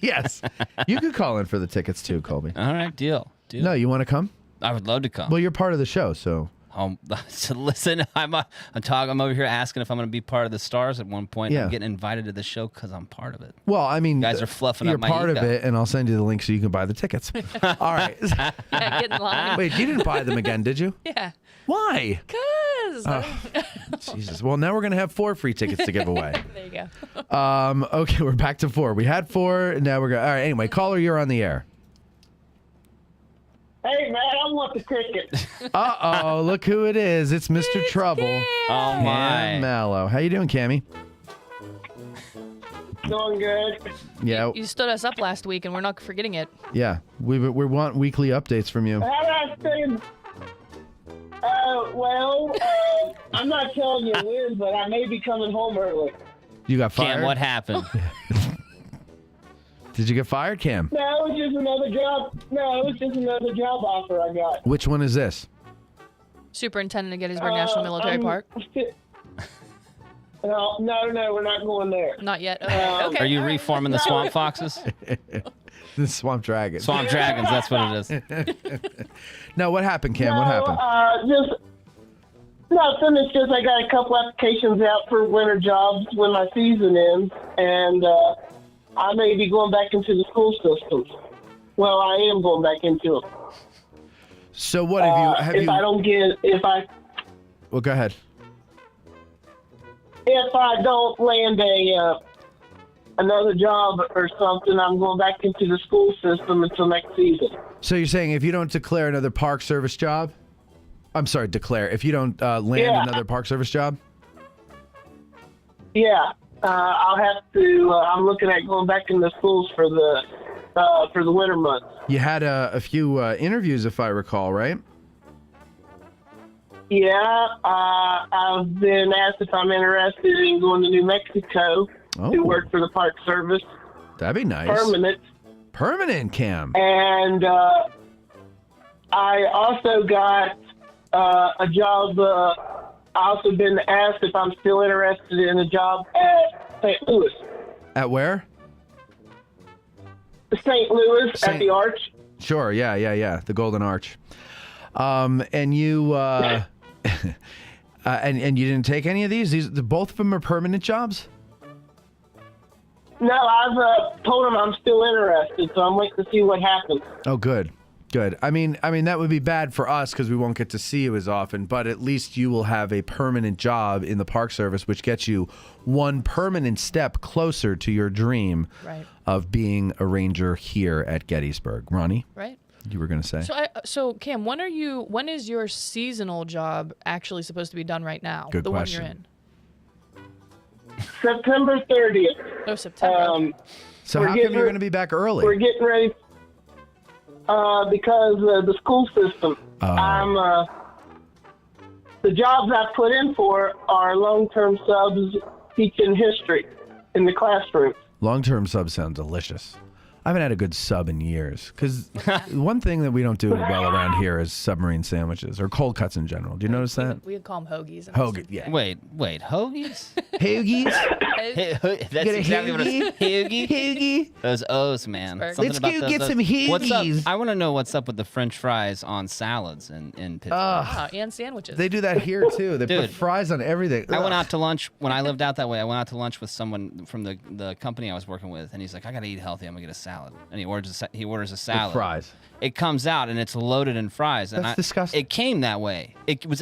Yes. You could call in for the tickets too, Colby. All right, deal. No, you want to come? I would love to come. Well, you're part of the show, so. So listen, I'm over here asking if I'm going to be part of the stars at one point. Yeah. I'm getting invited to the show because I'm part of it. Well, I mean, you guys are fluffing you're up my part ego. of it, and I'll send you the link so you can buy the tickets. All right. Yeah, get in line. Wait, you didn't buy them again, did you? Yeah. Why? Because. Jesus. Well, now we're going to have 4 free tickets to give away. There you go. Okay, we're back to 4. We had 4, now we're going. All right, anyway, caller, you're on the air. Hey, man, I want the ticket. Uh-oh, look who it is. It's Mr. Trouble. Oh, my. Cam Mallow. How you doing, Cammy? Doing good. Yeah. You stood us up last week, and we're not forgetting it. Yeah, we want weekly updates from you. How did I say? I'm not telling you when, but I may be coming home early. You got fired? Cam, what happened? Did you get fired, Cam? No, it was just another job. No, it was just another job offer I got. Which one is this? Superintendent of Gettysburg National Military Park. No, we're not going there. Not yet. Okay. Are you reforming the Swamp Foxes? The Swamp Dragons. Swamp Dragons, that's what it is. No, what happened, Cam? What happened? Just nothing. It's just I got a couple applications out for winter jobs when my season ends, and I may be going back into the school systems. Well, I am going back into it. So what have you? Well, go ahead. If I don't land another job or something, I'm going back into the school system until next season. So you're saying if you don't declare another Park Service job, I'm sorry, declare if you don't land another Park Service job. Yeah. I'll have to. I'm looking at going back in the schools for the winter months. You had a few interviews, if I recall, right? Yeah, I've been asked if I'm interested in going to New Mexico to work for the Park Service. That'd be nice. Permanent, Cam. And I also got a job. I also been asked if I'm still interested in a job at St. Louis. At where? St. Louis at the Arch. Sure. Yeah. The Golden Arch. And you and you didn't take any of these. Both of them are permanent jobs. No, I've told them I'm still interested, so I'm waiting to see what happens. Oh, good. I mean that would be bad for us because we won't get to see you as often. But at least you will have a permanent job in the Park Service, which gets you one permanent step closer to your dream of being a ranger here at Gettysburg. Ronnie, right? You were going to say. So Cam, when is your seasonal job actually supposed to be done right now? Good question. One you're in. September 30th. Oh, September. So how come you're going to be back early? We're getting ready because the school system. The jobs I put in for are long-term subs teaching history in the classroom. Long-term subs sound delicious. I haven't had a good sub in years because one thing that we don't do well around here is submarine sandwiches or cold cuts in general. Do you notice that? We would call them hoagies. Hoagie, yeah. Wait, hoagies? Hoagies? That's exactly what it's Hoagie? Those O's, man. Let's go get some hoagies. What's up? I want to know what's up with the French fries on salads in Pittsburgh. And sandwiches. They do that here too. They put fries on everything. I went out to lunch when I lived out that way. I went out to lunch with someone from the company I was working with, and he's like, "I gotta eat healthy. I'm gonna get a salad." And he orders a salad. With fries. It comes out and it's loaded in fries. And That's disgusting. It came that way. It was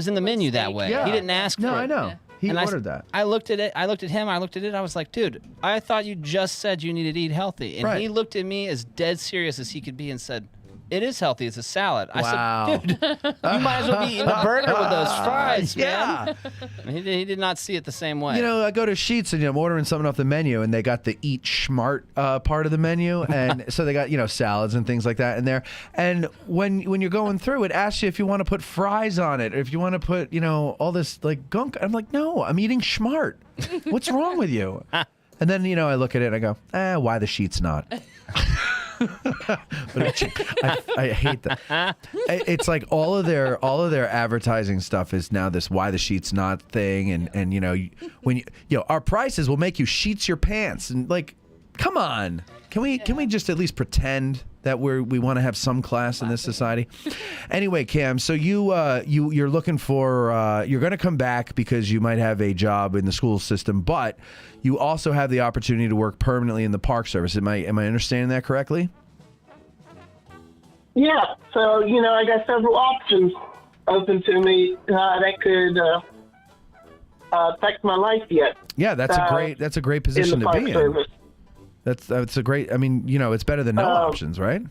in the menu that way. Yeah. He didn't ask for it. No, I know. He ordered that. I looked at it. I looked at him. I looked at it. I was like, dude, I thought you just said you needed to eat healthy. And he looked at me as dead serious as he could be and said, It is healthy. It's a salad. Wow. I said, dude, you might as well be eating a burger with those fries, man. He did not see it the same way. You know, I go to Sheetz and I'm ordering something off the menu, and they got the Eat Schmart part of the menu, and so they got salads and things like that in there. And when you're going through, it asks you if you want to put fries on it, or if you want to put all this like gunk. I'm like, no, I'm eating Schmart. What's wrong with you? And then I look at it and I go, why the Sheetz not? But I hate that. It's like all of their advertising stuff is now this why the Sheetz not thing, and when our prices will make you sheets your pants, and like, come on, can we just at least pretend that we want to have some class in this society? Anyway, Cam, so you're looking for you're going to come back because you might have a job in the school system, but you also have the opportunity to work permanently in the Park Service. Am I understanding that correctly? Yeah. So I got several options open to me that could affect my life yet. Yeah, that's a great position to be in. That's a great. I mean, it's better than no options, right?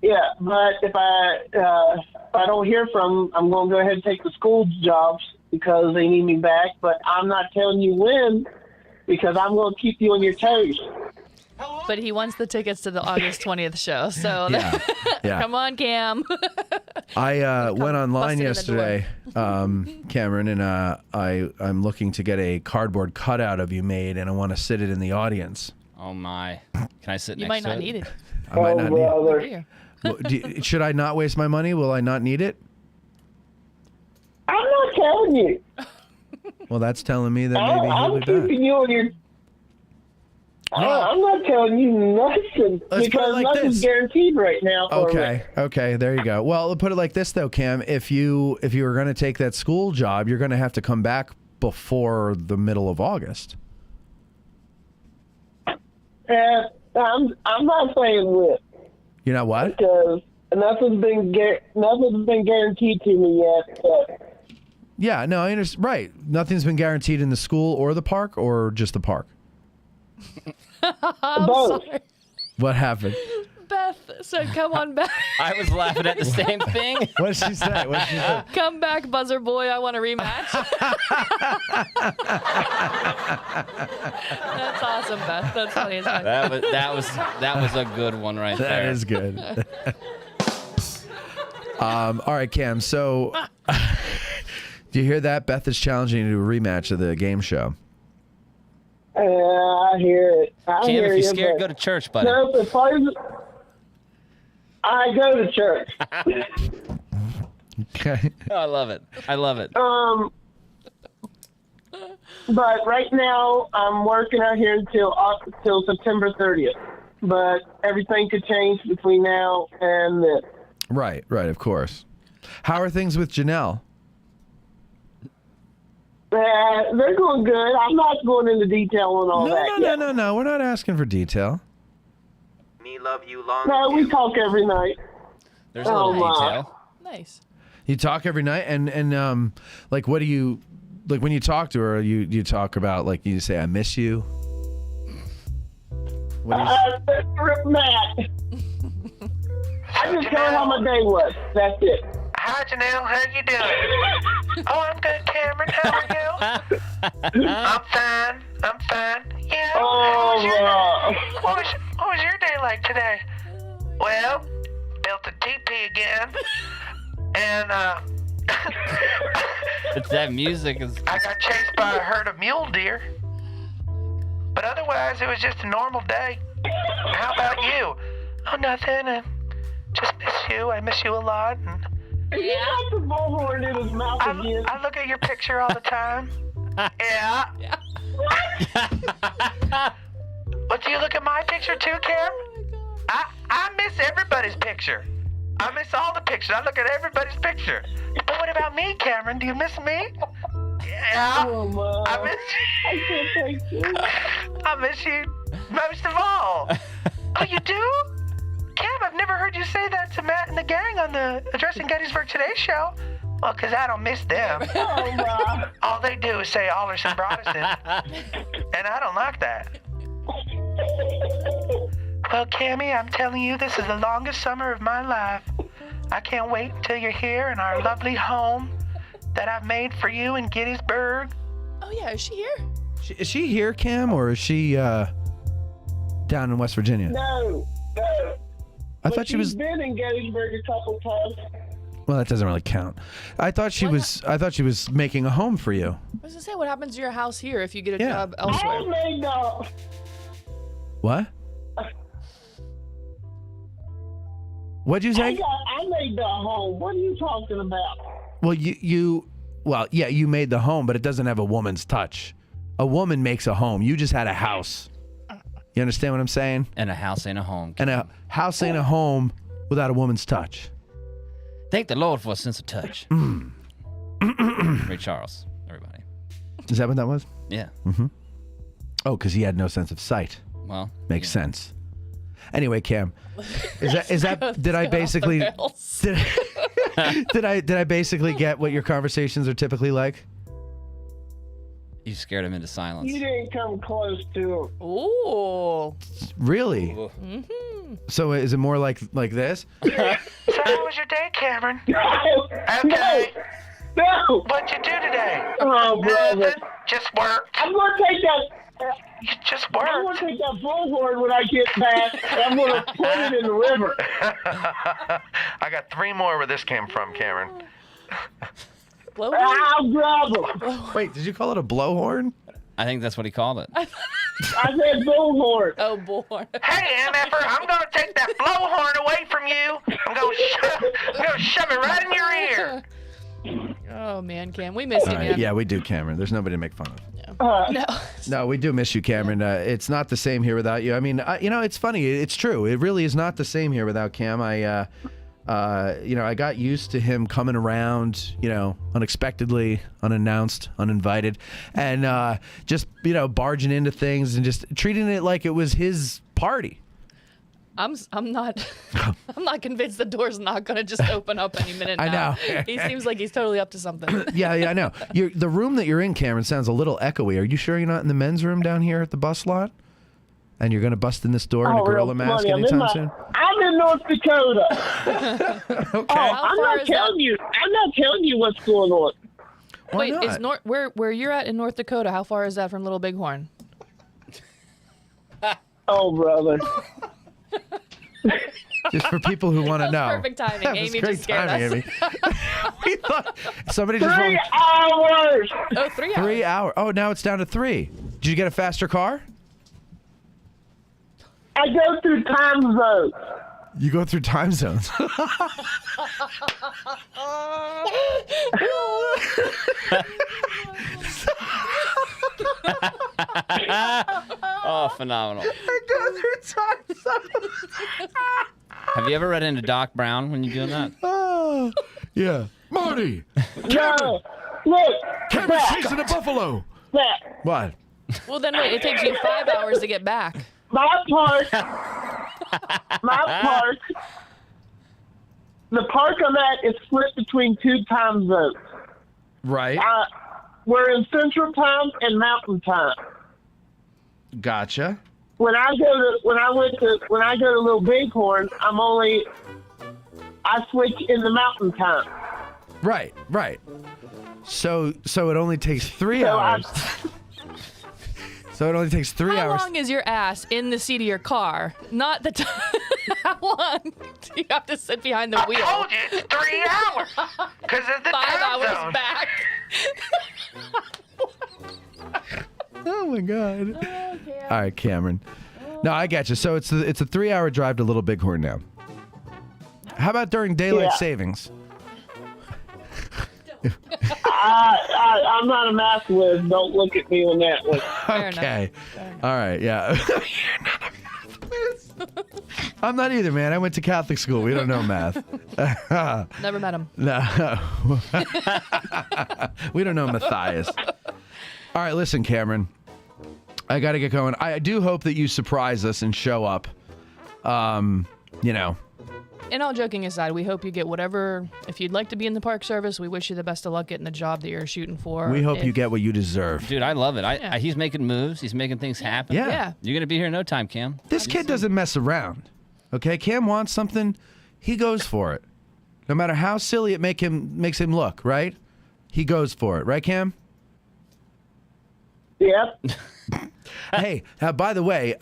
Yeah, but if I don't hear from them, I'm going to go ahead and take the school jobs because they need me back. But I'm not telling you when, because I'm going to keep you on your toes. But he wants the tickets to the August 20th show, so yeah. Come on, Cam. I went online yesterday, Cameron, and I'm looking to get a cardboard cutout of you made, and I want to sit it in the audience. Oh my! Can I sit You next might to not need it. I might not need it. Well, should I not waste my money? Will I not need it? I'm not telling you. Well, that's telling me that maybe he'll I'm be back. keeping you on your. I'm not telling you nothing because nothing's guaranteed right now. Okay, there you go. Well, put it like this though, Cam. If you were going to take that school job, you're going to have to come back before the middle of August. I'm not saying when. You're not what? Because nothing's been guaranteed to me yet. But. Yeah, no, I understand. Right, nothing's been guaranteed in the school or the park, or just the park. Both. What happened? Beth said, "Come on back." I was laughing at the same thing. What did she say? Come back, buzzer boy. I want a rematch. That's awesome, Beth. That's funny as heck. That was a good one right there. That is good. All right, Cam. So, do you hear that? Beth is challenging you to a rematch of the game show. I hear it. Cam, if you're scared, go to church, buddy. No, I go to church. Okay. Oh, I love it. But right now I'm working out here until September 30th. But everything could change between now and then. Right, of course. How are things with Janelle? They're going good. I'm not going into detail on all that. No. We're not asking for detail. Me love you long. No, we talk every night. There's a little detail. Nice. You talk every night, and like, what do you like when you talk to her? You talk about, like, you say, "I miss you." What do you Matt. I just tell her how my day was. That's it. Hi, Janelle. How you doing? Oh, I'm good, Cameron. How are you? I'm fine. Yeah. What was your day like today? Well, built a teepee again, and That music is. I got chased by a herd of mule deer, but otherwise it was just a normal day. How about you? Oh, nothing. Just miss you. I miss you a lot. And he got the bullhorn in his mouth again. I look at your picture all the time. Yeah. Well, do you look at my picture too, Cam? I miss everybody's picture. I miss all the pictures. I look at everybody's picture. But what about me, Cameron? Do you miss me? Yeah. Oh, I miss you. I can't take this. I miss you most of all. Oh, you do? Cam, I've never heard you say that to Matt and the gang on the Addressing Gettysburg Today show. Well, because I don't miss them. Oh, all they do is say Alderson Broderson, and I don't like that. Well, Cammy, I'm telling you, this is the longest summer of my life. I can't wait until you're here in our lovely home that I've made for you in Gettysburg. Oh, yeah. Is she here? Is she here, Cam, or is she down in West Virginia? No. I thought she was. She's been in Gettysburg a couple times. Well, that doesn't really count. I thought she was making a home for you. I was going to say, what happens to your house here if you get a job elsewhere? I made What? What'd you say? I made the home. What are you talking about? Well, you made the home, but it doesn't have a woman's touch. A woman makes a home. You just had a house. You understand what I'm saying? And a house ain't a home. And a house ain't a home without a woman's touch. Thank the Lord for a sense of touch. Ray Charles, everybody. Is that what that was? Yeah. Mm-hmm. Oh, because he had no sense of sight. Well, makes sense. Anyway, Cam, is that did I basically did I basically get what your conversations are typically like? You scared him into silence. You didn't come close to him. Ooh. Really? Mm-hmm. So is it more like this? So how was your day, Cameron? Okay. No. What'd you do today? Oh, brother. Nothing. Just work. I'm going to take that. You just work. I'm going to take that bullhorn when I get back. I'm going to put it in the river. I got 3 more where this came from, Cameron. I'll grab them. Wait, did you call it a blowhorn? I think that's what he called it. I said bullhorn. Oh, bullhorn. Hey, MFer, I'm going to take that blowhorn away from you. I'm going to shove it right in your ear. Oh, man, Cam. We miss you, man. Yeah, we do, Cameron. There's nobody to make fun of. No. No, we do miss you, Cameron. It's not the same here without you. I mean, it's funny. It's true. It really is not the same here without Cam. I got used to him coming around, unexpectedly, unannounced, uninvited, and just, barging into things and just treating it like it was his party. I'm not convinced the door's not going to just open up any minute now. I know. He seems like he's totally up to something. Yeah, I know. The room that you're in, Cameron, sounds a little echoey. Are you sure you're not in the men's room down here at the bus lot? And you're going to bust in this door in a gorilla mask anytime soon? I'm in North Dakota. Okay. I'm not telling you what's going on. Why Wait, is not? where you're at in North Dakota? How far is that from Little Bighorn? Oh, brother. Just for people who want to know. Perfect timing. That was Amy great just scared timing, us. Amy. We thought somebody just 3 hours. Oh, 3 hours. 3 hours. Oh, now it's down to 3. Did you get a faster car? I go through time zones. You go through time zones. Oh, phenomenal. I go through time zones. Have you ever read into Doc Brown when you're doing that? Oh, yeah. Marty. No. Look. Cameron's chasing a buffalo. What? Well, then wait. It takes you 5 hours to get back. My park, the park I'm at is split between 2 time zones. Right. We're in Central Time and Mountain Time. Gotcha. When I go to Little Bighorn, I switch in the Mountain Time. Right. So it only takes 3 hours. So it only takes 3 hours. How long is your ass in the seat of your car? Not the time. How long do you have to sit behind the wheel? I told you it's 3 hours. Because of the 5 time hours zone. back. Oh my God. All right, Cameron. No, I got you. So it's a 3-hour drive to Little Bighorn now. How about during daylight savings? I'm not a math whiz. Don't look at me on that one. Okay. All right. Yeah. I'm not either, man. I went to Catholic school. We don't know math. Never met him. No. We don't know Matthias. All right, listen, Cameron. I got to get going. I do hope that you surprise us and show up, And all joking aside, we hope you get whatever. If you'd like to be in the Park Service, we wish you the best of luck getting the job that you're shooting for. We hope you get what you deserve. Dude, I love it. Yeah. He's making moves. He's making things happen. Yeah. You're going to be here in no time, Cam. This kid doesn't mess around. Okay, Cam wants something, he goes for it. No matter how silly it makes him look, right? He goes for it, right, Cam? Yep. Hey, by the way,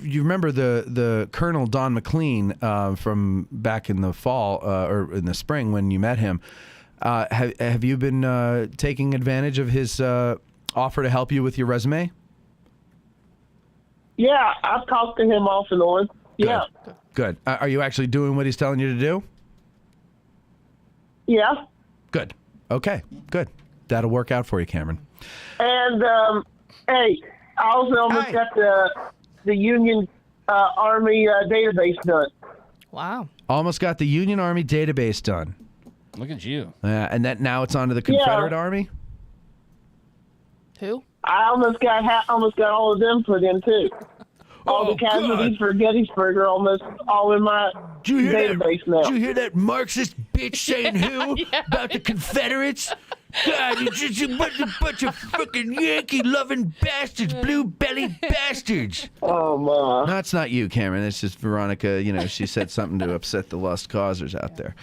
you remember the Colonel Don McLean from back in the fall or in the spring when you met him? Have you been taking advantage of his offer to help you with your resume? Yeah, I've talked to him off and on. Yeah. Good. Are you actually doing what he's telling you to do? Yeah. Good. Okay. Good. That'll work out for you, Cameron. And hey, I also almost got the Union Army database done. Wow. Almost got the Union Army database done. Look at you. And that now it's on to the Confederate Army? Who? I almost got all of them put in too. All the casualties for Gettysburg are almost all in my database now. Did you hear that Marxist bitch saying who? About the Confederates? God, you're just a bunch of freaking Yankee-loving bastards, blue-bellied bastards. Oh, my. No, it's not you, Cameron. It's just Veronica. You know, she said something to upset the lost causers out there.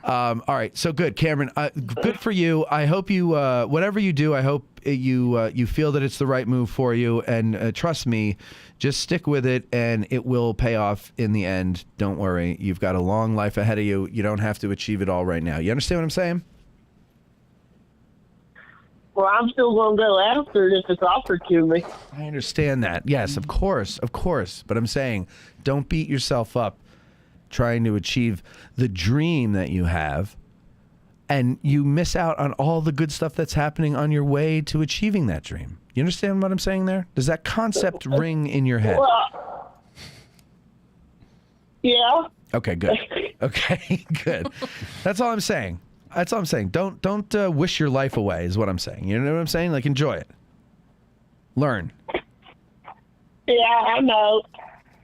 All right, so good, Cameron. Good for you. I hope you, whatever you do, I hope you feel that it's the right move for you. And trust me, just stick with it, and it will pay off in the end. Don't worry. You've got a long life ahead of you. You don't have to achieve it all right now. You understand what I'm saying? Well, I'm still going to go after it if it's offered to me. I understand that. Yes, of course. But I'm saying, don't beat yourself up trying to achieve the dream that you have, and you miss out on all the good stuff that's happening on your way to achieving that dream. You understand what I'm saying there? Does that concept ring in your head? Well, yeah. Okay, good. Okay, good. That's all I'm saying. Don't wish your life away is what I'm saying. You know what I'm saying? Like, enjoy it. Learn. Yeah, I know.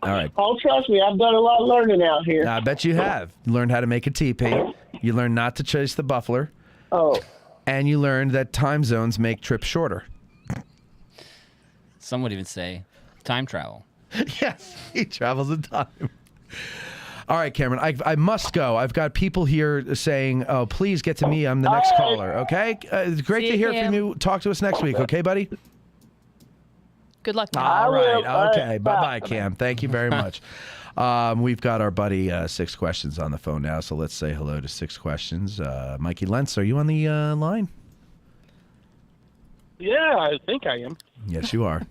All right. Oh, trust me, I've done a lot of learning out here. I bet you have. You learned how to make a teepee. You learned not to chase the buffler. Oh. And you learned that time zones make trips shorter. Some would even say time travel. Yes, he travels in time. All right, Cameron, I must go. I've got people here saying, oh, please get to me. I'm the next caller, okay? It's great to hear from you. Talk to us next week, okay, buddy? Good luck. All right. Okay. Bye-bye, Cam. Thank you very much. We've got our buddy Six Questions on the phone now, so let's say hello to Six Questions. Mikey Lentz, are you on the line? Yeah, I think I am. Yes, you are.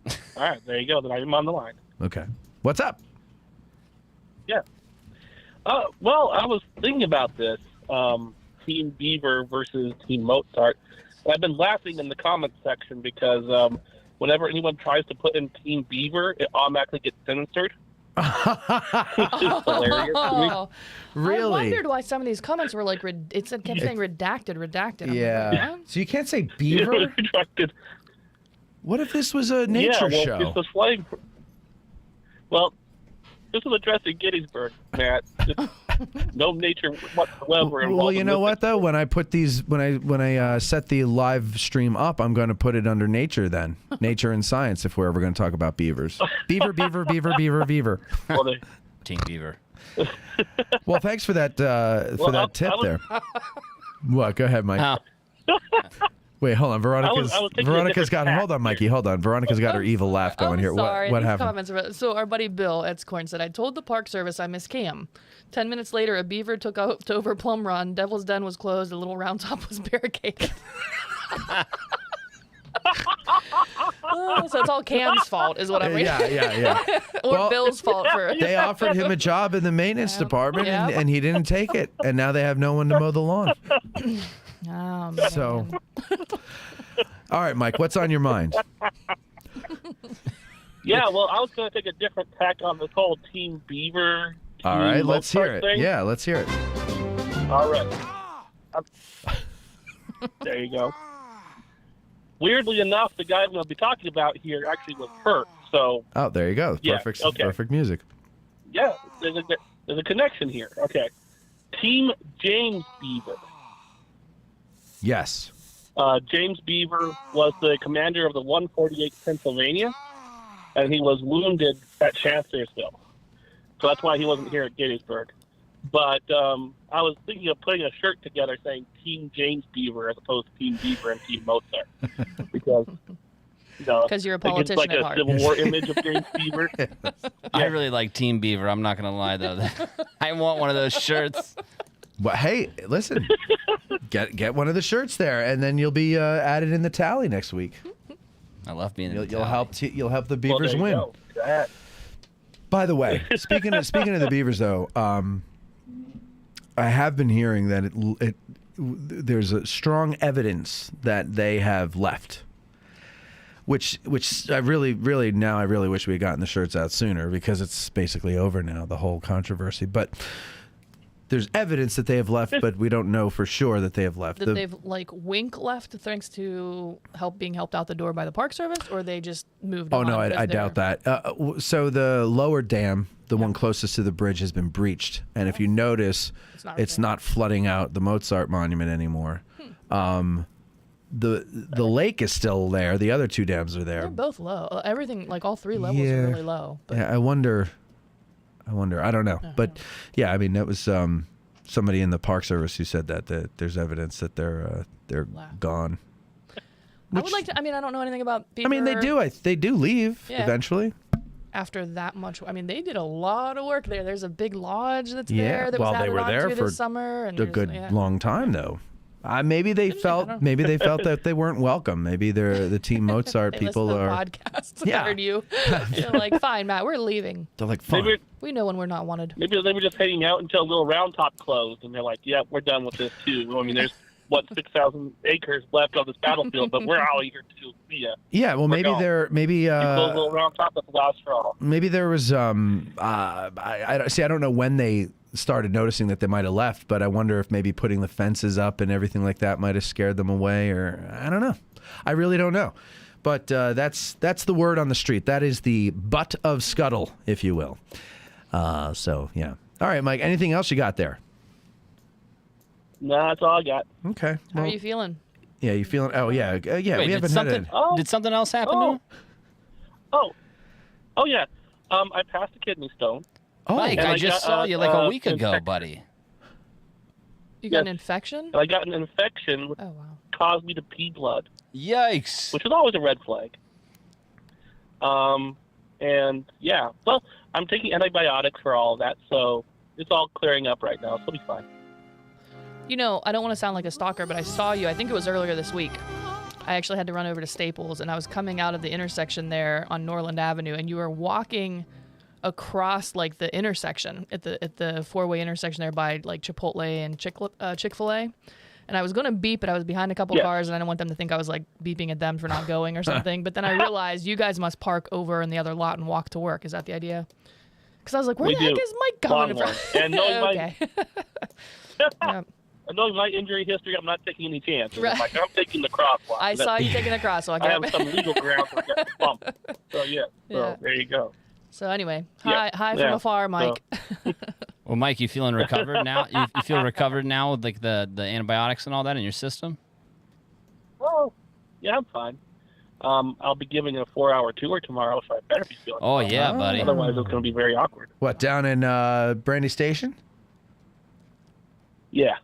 All right, there you go. Then I'm on the line. Okay. What's up? Yeah. Well, I was thinking about this, Team Beaver versus Team Mozart. And I've been laughing in the comments section because whenever anyone tries to put in Team Beaver, it automatically gets censored. It's hilarious to me. Really? I wondered why some of these comments were like, kept saying redacted. I'm Yeah. like, So you can't say Beaver? Redacted. What if this was a nature show? It's a slang. Well, this is addressing Gettysburg, Matt. No nature whatsoever involved. Well, you know what though? When I put these, when I set the live stream up, I'm going to put it under nature then, nature and science. If we're ever going to talk about beavers, beaver. Well, Team Beaver. Well, thanks for that tip there. What? Go ahead, Mike. Wait, hold on. Veronica's got. Hold on, Mikey. Hold on. Veronica's got her evil laugh going here. Sorry, What these happened? comments are, so our buddy Bill at Scorn said, I told the Park Service I miss Cam. 10 minutes later, a beaver took over Plum Run. Devil's Den was closed. The little round top was barricaded. So it's all Cam's fault, is what I'm reading. Yeah. Or Bill's fault for. They offered him a job in the maintenance department, and he didn't take it, and now they have no one to mow the lawn. Oh, man. So, all right, Mike, what's on your mind? Yeah, well, I was going to take a different tack on this whole Team Beaver. All right, let's hear it. Thing. Yeah, let's hear it. All right. There you go. Weirdly enough, the guy I'm going to be talking about here actually was hurt. So. Oh, there you go. Yeah, Perfect. okay. Perfect music. Yeah, there's a connection here. Okay. Team James Beaver. Yes. James Beaver was the commander of the 148th Pennsylvania, and he was wounded at Chancellorsville. So that's why he wasn't here at Gettysburg. But I was thinking of putting a shirt together saying Team James Beaver as opposed to Team Beaver and Team Mozart. Because, you're a politician like at a heart. Civil War image of James Beaver. I really like Team Beaver. I'm not gonna lie though. I want one of those shirts. Well, hey, listen, get one of the shirts there, and then you'll be added in the tally next week. I love being in the You'll tally. you'll help the Beavers win. Go. By the way, speaking of the Beavers, though, I have been hearing that there's a strong evidence that they have left. Which I really wish we had gotten the shirts out sooner, because it's basically over now, the whole controversy. But there's evidence that they have left, but we don't know for sure that they have left. That they've wink left thanks to being helped out the door by the Park Service, or they just moved on? Oh no, I doubt that. So the lower dam, the one closest to the bridge, has been breached, and if you notice, it's not flooding out the Mozart monument anymore. The lake is still there. The other two dams are there. They're both low. Everything, all three levels are really low. But yeah, I wonder. I don't know. But yeah, I mean, that was somebody in the Park Service who said that there's evidence that they're gone. I would like to. I mean, I don't know anything about Beaver. I mean, they do. They do leave eventually. After that much, I mean, they did a lot of work there. There's a big lodge that's Yeah. there. That Well, was they added were onto there for this summer, and a good long time, though. Maybe they felt that they weren't welcome. Maybe the Team Mozart people are. Podcasts. Yeah. Heard you. They're like, fine, Matt, we're leaving. They're like, fine. We know when we're not wanted. Maybe they were just hanging out until Little Round Top closed, and they're like, yeah, we're done with this, too. I mean, there's, 6,000 acres left on this battlefield, but we're all eager to see ya. Yeah, well, maybe Close Little Round Top at the last straw. maybe there was. I don't know when they started noticing that they might have left, but I wonder if maybe putting the fences up and everything like that might have scared them away, or I don't know. I really don't know. But that's the word on the street. That is the butt of Scuttle, if you will. So yeah. All right, Mike. Anything else you got there? No, that's all I got. Okay. How are you feeling? Yeah, you feeling? Oh yeah, yeah. Wait, we haven't had it. Did something else happen to him? Oh yeah. I passed a kidney stone. Oh, Mike, I just saw you a week ago, buddy. You got an infection? I got an infection which caused me to pee blood. Yikes! Which is always a red flag. And yeah, well, I'm taking antibiotics for all of that, so it's all clearing up right now, so it'll be fine. You know, I don't want to sound like a stalker, but I saw you. I think it was earlier this week. I actually had to run over to Staples, and I was coming out of the intersection there on Norland Avenue, and you were walking across the intersection at the four-way intersection there by Chipotle and Chick-fil-A. And I was going to beep, but I was behind a couple cars, and I didn't want them to think I was beeping at them for not going or something. But then I realized you guys must park over in the other lot and walk to work. Is that the idea? Because I was like, where the heck is Mike going? And knowing okay. knowing my injury history, I'm not taking any chances. Right. I'm taking the crosswalk. I saw you taking the crosswalk. I have some legal grounds for getting bumped. So yeah. There you go. So anyway, hi from afar, Mike. So. Well, Mike, you feeling recovered now? You feel recovered now with the antibiotics and all that in your system? Oh, yeah, I'm fine. I'll be giving a 4-hour tour tomorrow, so I better be feeling. Oh yeah, buddy. Otherwise, it's going to be very awkward. What, down in Brandy Station? Yeah.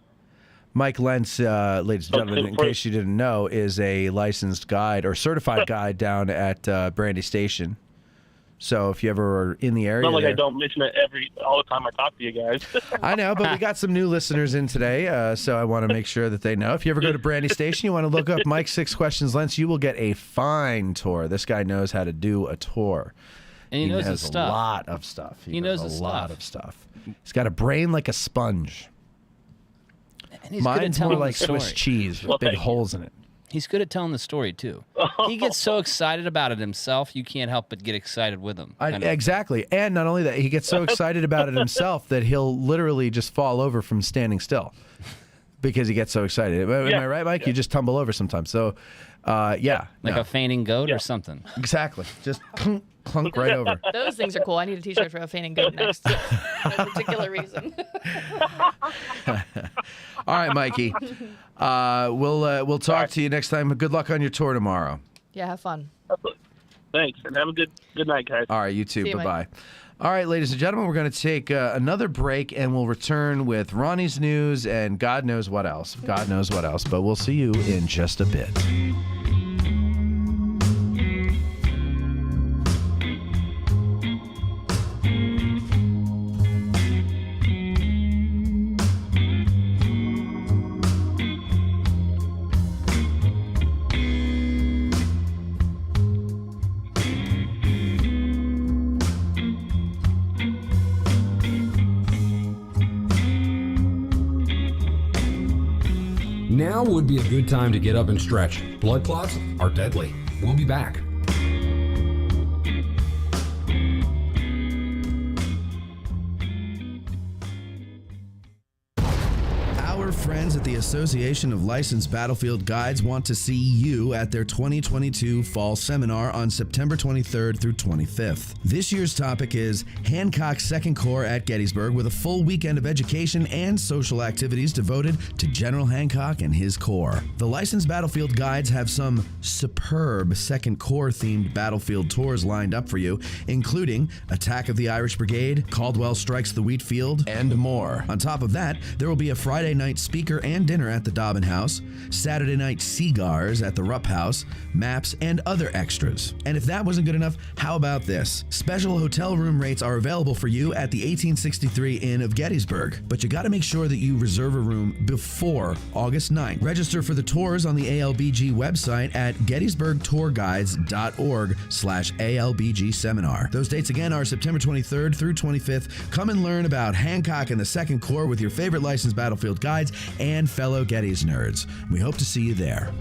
Mike Lentz, ladies and gentlemen, in case you didn't know, is a licensed guide or certified guide down at Brandy Station. So if you ever are in the area, it's not like I don't mention it all the time I talk to you guys. I know, but we got some new listeners in today, so I want to make sure that they know. If you ever go to Brandy Station, you want to look up Mike 6 Questions Lentz, you will get a fine tour. This guy knows how to do a tour. And he knows his stuff. A lot of stuff. He knows a lot of stuff. He's got a brain like a sponge. And he's Mine's more like Swiss cheese with big holes in it. He's good at telling the story, too. He gets so excited about it himself, you can't help but get excited with him. Exactly. And not only that, he gets so excited about it himself that he'll literally just fall over from standing still. because he gets so excited. Am I right, Mike? You just tumble over sometimes. So, yeah. Like a fainting goat or something. Exactly. Just clunk right over. Those things are cool. I need a T-shirt for a fainting goat next. For no particular reason. All right, Mikey. We'll talk to you next time. Good luck on your tour tomorrow. Yeah, have fun. Thanks, and have a good night, guys. All right, you too. See you, Bye-bye. All right, ladies and gentlemen, we're going to take another break, and we'll return with Ronnie's news and God knows what else. God knows what else, but we'll see you in just a bit. Now would be a good time to get up and stretch. Blood clots are deadly. We'll be back. Our friends at the Association of Licensed Battlefield Guides want to see you at their 2022 Fall Seminar on September 23rd through 25th. This year's topic is Hancock's 2nd Corps at Gettysburg, with a full weekend of education and social activities devoted to General Hancock and his Corps. The Licensed Battlefield Guides have some superb 2nd Corps themed battlefield tours lined up for you, including Attack of the Irish Brigade, Caldwell Strikes the Wheat Field, and more. On top of that, there will be a Friday night speaker and dinner at the Dobbin House, Saturday night cigars at the Rupp House, maps, and other extras. And if that wasn't good enough, how about this? Special hotel room rates are available for you at the 1863 Inn of Gettysburg, but you gotta make sure that you reserve a room before August 9th. Register for the tours on the ALBG website at gettysburgtourguides.org/ALBG seminar. Those dates again are September 23rd through 25th. Come and learn about Hancock and the 2nd Corps with your favorite licensed battlefield guides and fellow Gettys nerds. We hope to see you there.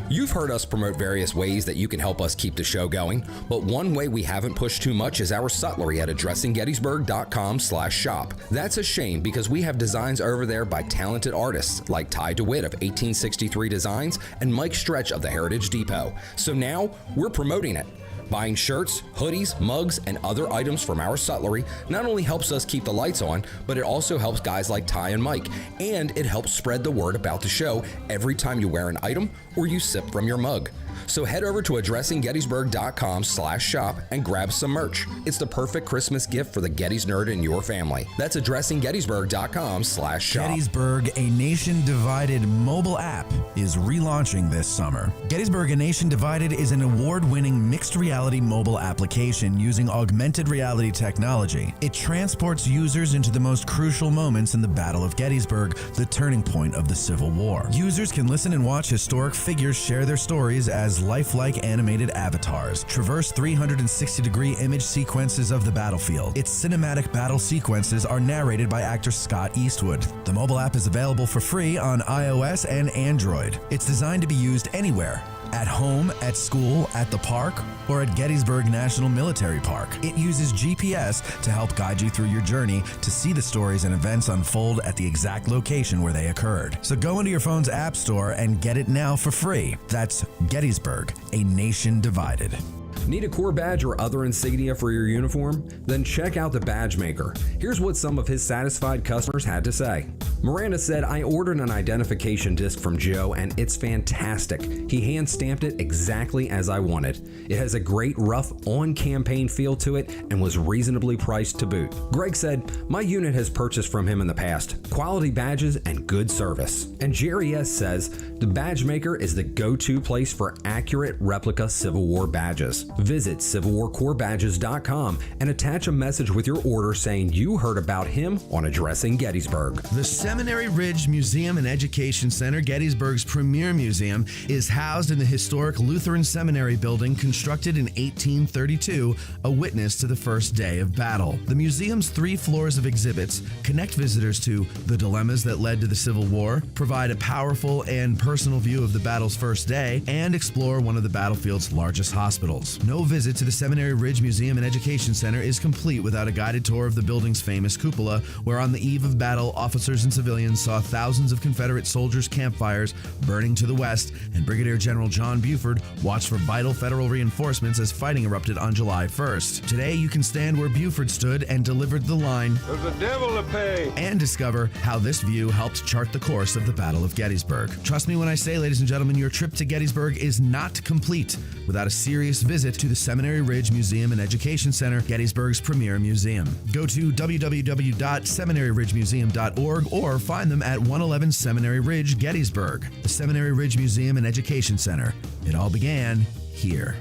You've heard us promote various ways that you can help us keep the show going, but one way we haven't pushed too much is our sutlery at addressinggettysburg.com/shop. That's a shame because we have designs over there by talented artists like Ty DeWitt of 1863 Designs and Mike Stretch of the Heritage Depot. So now we're promoting it. Buying shirts, hoodies, mugs, and other items from our sutlery not only helps us keep the lights on, but it also helps guys like Ty and Mike, and it helps spread the word about the show every time you wear an item or you sip from your mug. So head over to addressinggettysburg.com/shop and grab some merch. It's the perfect Christmas gift for the Gettys nerd in your family. That's addressinggettysburg.com/shop. Gettysburg, a Nation Divided mobile app, is relaunching this summer. Gettysburg, a Nation Divided is an award-winning mixed reality mobile application using augmented reality technology. It transports users into the most crucial moments in the Battle of Gettysburg, the turning point of the Civil War. Users can listen and watch historic figures share their stories as lifelike animated avatars, traverse 360-degree image sequences of the battlefield. Its cinematic battle sequences are narrated by actor Scott Eastwood. The mobile app is available for free on iOS and Android. It's designed to be used anywhere. At home, at school, at the park, or at Gettysburg National Military Park. It uses GPS to help guide you through your journey to see the stories and events unfold at the exact location where they occurred. So go into your phone's app store and get it now for free. That's Gettysburg, a Nation Divided. Need a Corps badge or other insignia for your uniform? Then check out the Badge Maker. Here's what some of his satisfied customers had to say. Miranda said, "I ordered an identification disc from Joe and it's fantastic. He hand stamped it exactly as I wanted. It has a great rough on-campaign feel to it and was reasonably priced to boot." Greg said, "My unit has purchased from him in the past. Quality badges and good service." And Jerry S. says, "The Badge Maker is the go-to place for accurate replica Civil War badges. Visit CivilWarCorpsBadges.com and attach a message with your order saying you heard about him on Addressing Gettysburg." The Seminary Ridge Museum and Education Center, Gettysburg's premier museum, is housed in the historic Lutheran Seminary building constructed in 1832, a witness to the first day of battle. The museum's 3 floors of exhibits connect visitors to the dilemmas that led to the Civil War, provide a powerful and personal view of the battle's first day, and explore one of the battlefield's largest hospitals. No visit to the Seminary Ridge Museum and Education Center is complete without a guided tour of the building's famous cupola, where on the eve of battle, officers and civilians saw thousands of Confederate soldiers' campfires burning to the west, and Brigadier General John Buford watched for vital federal reinforcements as fighting erupted on July 1st. Today, you can stand where Buford stood and delivered the line, "There's a devil to pay," and discover how this view helped chart the course of the Battle of Gettysburg. Trust me when I say, ladies and gentlemen, your trip to Gettysburg is not complete without a serious visit to the Seminary Ridge Museum and Education Center, Gettysburg's premier museum. Go to www.seminaryridgemuseum.org or find them at 111 Seminary Ridge, Gettysburg. The Seminary Ridge Museum and Education Center. It all began here.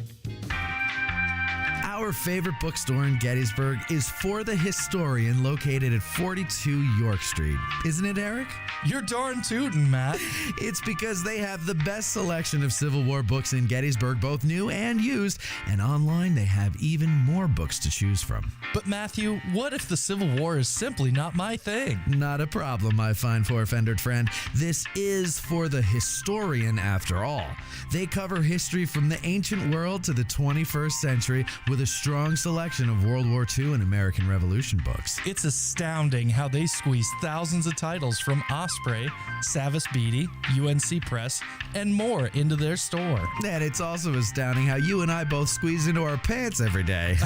Our favorite bookstore in Gettysburg is For the Historian, located at 42 York Street. Isn't it, Eric? You're darn tootin', Matt. It's because they have the best selection of Civil War books in Gettysburg, both new and used, and online they have even more books to choose from. But Matthew, what if the Civil War is simply not my thing? Not a problem, my fine four-fendered friend. This is For the Historian, after all. They cover history from the ancient world to the 21st century with a strong selection of World War II and American Revolution books. It's astounding how they squeeze thousands of titles from Osprey, Savas Beatty, UNC Press, and more into their store. And it's also astounding how you and I both squeeze into our pants every day.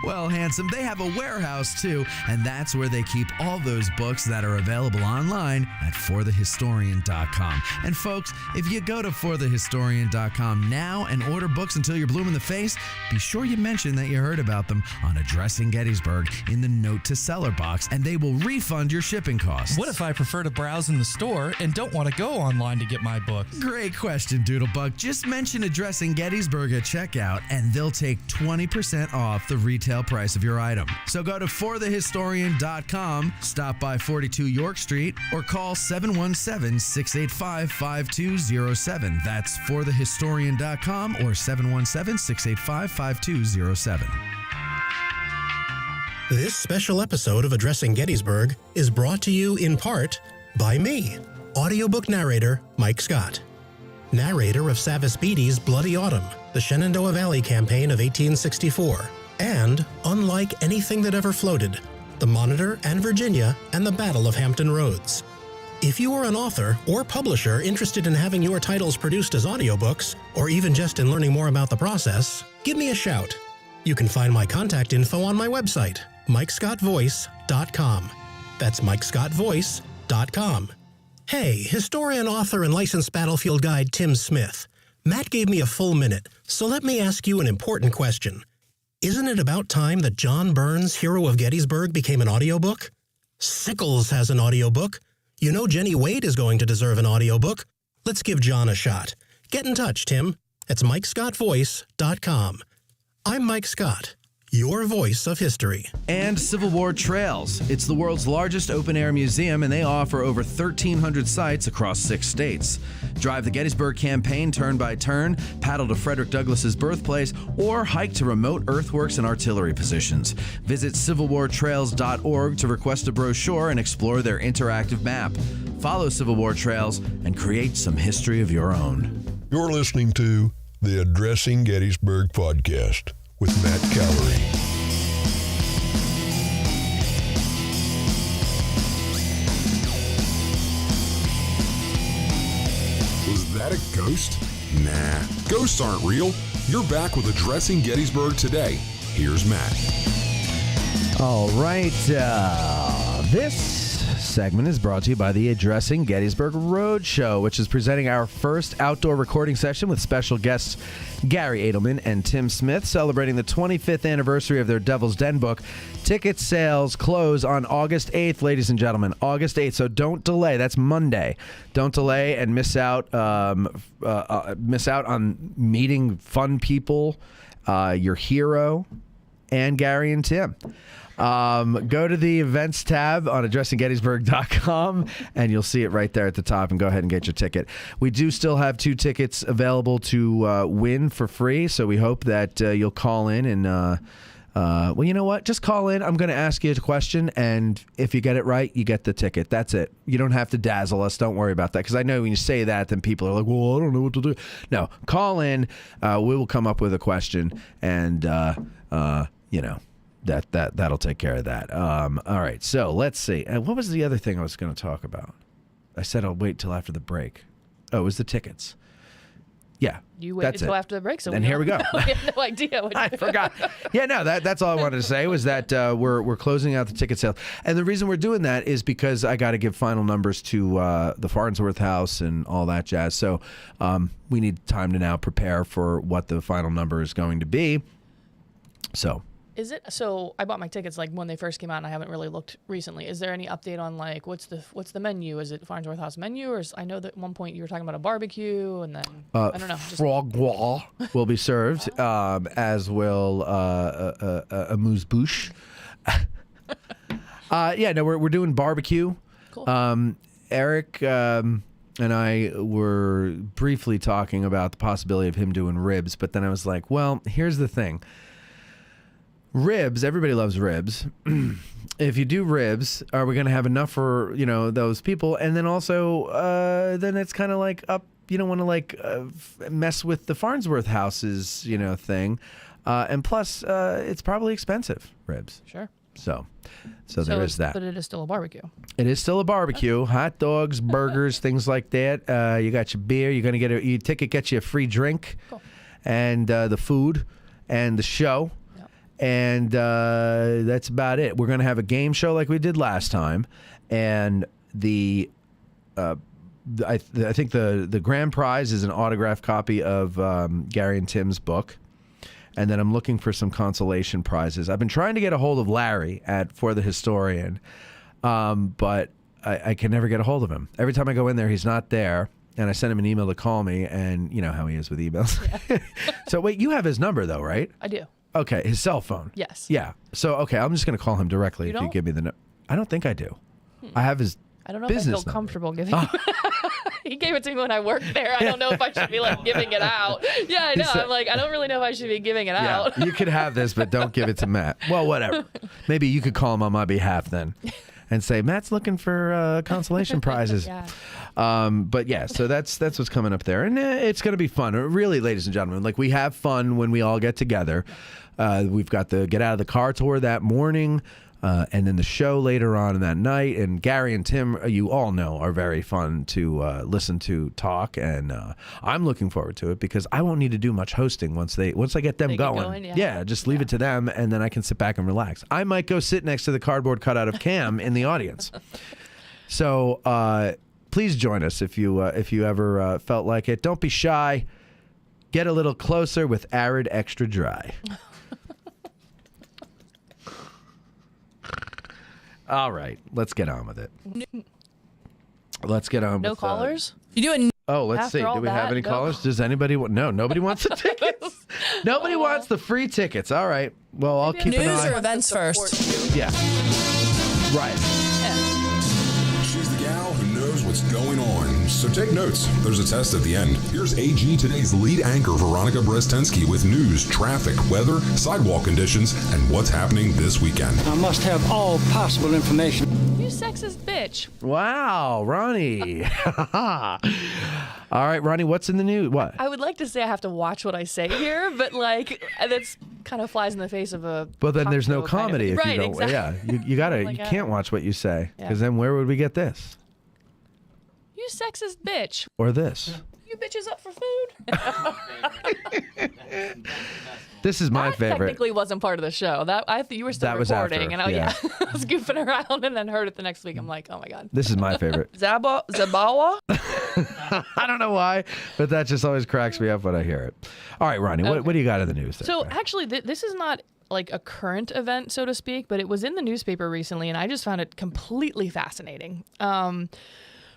Well, handsome, they have a warehouse too, and that's where they keep all those books that are available online at forthehistorian.com. And folks, if you go to forthehistorian.com now and order books until you're blue in the face, be sure you mention that you heard about them on Addressing Gettysburg in the Note to Seller box, and they will refund your shipping costs. What if I prefer to browse in the store and don't want to go online to get my book? Great question, Doodlebug. Just mention Addressing Gettysburg at checkout, and they'll take 20% off the retail price of your item. So go to forthehistorian.com, stop by 42 York Street, or call 717-685-5207. That's forthehistorian.com or 717-685-5207. This special episode of Addressing Gettysburg is brought to you in part by me, audiobook narrator Mike Scott, narrator of Savas Beatty's Bloody Autumn, the Shenandoah Valley Campaign of 1864, and Unlike Anything That Ever Floated, the Monitor and Virginia and the Battle of Hampton Roads. If you are an author or publisher interested in having your titles produced as audiobooks, or even just in learning more about the process, give me a shout. You can find my contact info on my website, MikeScottVoice.com. That's MikeScottVoice.com. Hey, historian, author, and licensed battlefield guide Tim Smith. Matt gave me a full minute, so let me ask you an important question. Isn't it about time that John Burns' Hero of Gettysburg became an audiobook? Sickles has an audiobook. You know Jenny Wade is going to deserve an audiobook. Let's give John a shot. Get in touch, Tim. It's MikeScottVoice.com. I'm Mike Scott, your voice of history. And Civil War Trails. It's the world's largest open-air museum, and they offer over 1,300 sites across 6 states. Drive the Gettysburg campaign turn by turn, paddle to Frederick Douglass's birthplace, or hike to remote earthworks and artillery positions. Visit civilwartrails.org to request a brochure and explore their interactive map. Follow Civil War Trails and create some history of your own. You're listening to the Addressing Gettysburg podcast with Matt Callery. Was that a ghost? Nah, ghosts aren't real. You're back with Addressing Gettysburg today. Here's Matt. All right, this segment is brought to you by the Addressing Gettysburg Roadshow, which is presenting our first outdoor recording session with special guests Gary Edelman and Tim Smith, celebrating the 25th anniversary of their Devil's Den book. Ticket sales close on August 8th, ladies and gentlemen. August 8th, so don't delay. That's Monday. Don't delay and miss out on meeting fun people, your hero, and Gary and Tim. Go to the events tab on addressinggettysburg.com and you'll see it right there at the top, and go ahead and get your ticket. We do still have 2 tickets available to win for free, so we hope that you'll call in and well, you know what? Just call in. I'm going to ask you a question, and if you get it right, you get the ticket. That's it. You don't have to dazzle us. Don't worry about that, because I know when you say that, then people are like, well, I don't know what to do. No, call in. We will come up with a question, and, you know, that'll take care of that. All right, so let's see. What was the other thing I was going to talk about? I said I'll wait till after the break. Oh, it was the tickets. Yeah, you waited until after the break, so and here we go. We have no idea. I forgot. Yeah, no, that's all I wanted to say was that we're closing out the ticket sales, and the reason we're doing that is because I got to give final numbers to the Farnsworth House and all that jazz. So we need time to now prepare for what the final number is going to be. So. Is it so? I bought my tickets like when they first came out, and I haven't really looked recently. Is there any update on like what's the menu? Is it Farnsworth House menu, or I know that at one point you were talking about a barbecue, and then I don't know. Frog wall will be served, as will a moose bouche. Yeah, no, we're doing barbecue. Cool. Eric and I were briefly talking about the possibility of him doing ribs, but then I was like, well, here's the thing. Ribs, everybody loves ribs. If you do ribs, are we going to have enough for, you know, those people? And then also, then it's kind of like up, you don't want to like mess with the Farnsworth House's, you know, thing. And plus, it's probably expensive, ribs. Sure. So there is that. But it is still a barbecue. It is still a barbecue. Hot dogs, burgers, things like that. You got your beer. You're going to get your ticket gets you a free drink. Cool. And the food and the show. And that's about it. We're going to have a game show like we did last time. And I think the grand prize is an autographed copy of Gary and Tim's book. And then I'm looking for some consolation prizes. I've been trying to get a hold of Larry For the Historian, but I can never get a hold of him. Every time I go in there, he's not there. And I sent him an email to call me, and you know how he is with emails. Yeah. So wait, you have his number though, right? I do. Okay, his cell phone. Yes. Yeah. So okay, I'm just going to call him directly You if you don't? give me the number. I don't think I do. I have his I don't know business if I feel number. comfortable giving. He gave it to me when I worked there. I don't know if I should be like giving it out. Yeah, I know. I'm like, I don't really know if I should be giving it out. You could have this, but don't give it to Matt. Well, whatever. Maybe you could call him on my behalf then, and say Matt's looking for consolation prizes. Yeah. But yeah, so that's what's coming up there, and it's going to be fun. Really, ladies and gentlemen, like we have fun when we all get together. We've got the Get Out of the Car tour that morning, and then the show later on in that night. And Gary and Tim, you all know, are very fun to listen to talk, and I'm looking forward to it because I won't need to do much hosting once I get them going. Yeah, just leave it to them, and then I can sit back and relax. I might go sit next to the cardboard cutout of Cam in the audience. So please join us if you ever felt like it. Don't be shy. Get a little closer with Arid Extra Dry. All right, let's get on with it. Let's get on No with callers? You doing? Oh, let's see. Do we have any callers? Does anybody want? No, nobody wants the tickets. Nobody wants the free tickets. All right. Well, I'll keep an eye. News or events first? Yeah. Right. She's the gal who knows what's going on, so take notes. There's a test at the end. Here's AG Today's lead anchor, Veronica Brestensky, with news, traffic, weather, sidewalk conditions, and what's happening this weekend. I must have all possible information. You sexist bitch. Wow, Ronnie. All right, Ronnie, what's in the news? What? I would like to say I have to watch what I say here, but like that's kind of flies in the face of a. Well, then there's no talk show kind of- comedy if right, you don't. Exactly. Yeah, you gotta. Like, you can't watch what you say Yeah. because then where would we get this You sexist bitch. or this? You bitches up for food? This is my That favorite. technically wasn't part of the show. You were still That was recording, after, and yeah. I was goofing around, and then heard it the next week. I'm like, oh my god. This is my favorite. Zabawa? I don't know why, but that just always cracks me up when I hear it. All right, Ronnie, what do you got in the news? There? So actually, this is not like a current event, so to speak, but it was in the newspaper recently, and I just found it completely fascinating.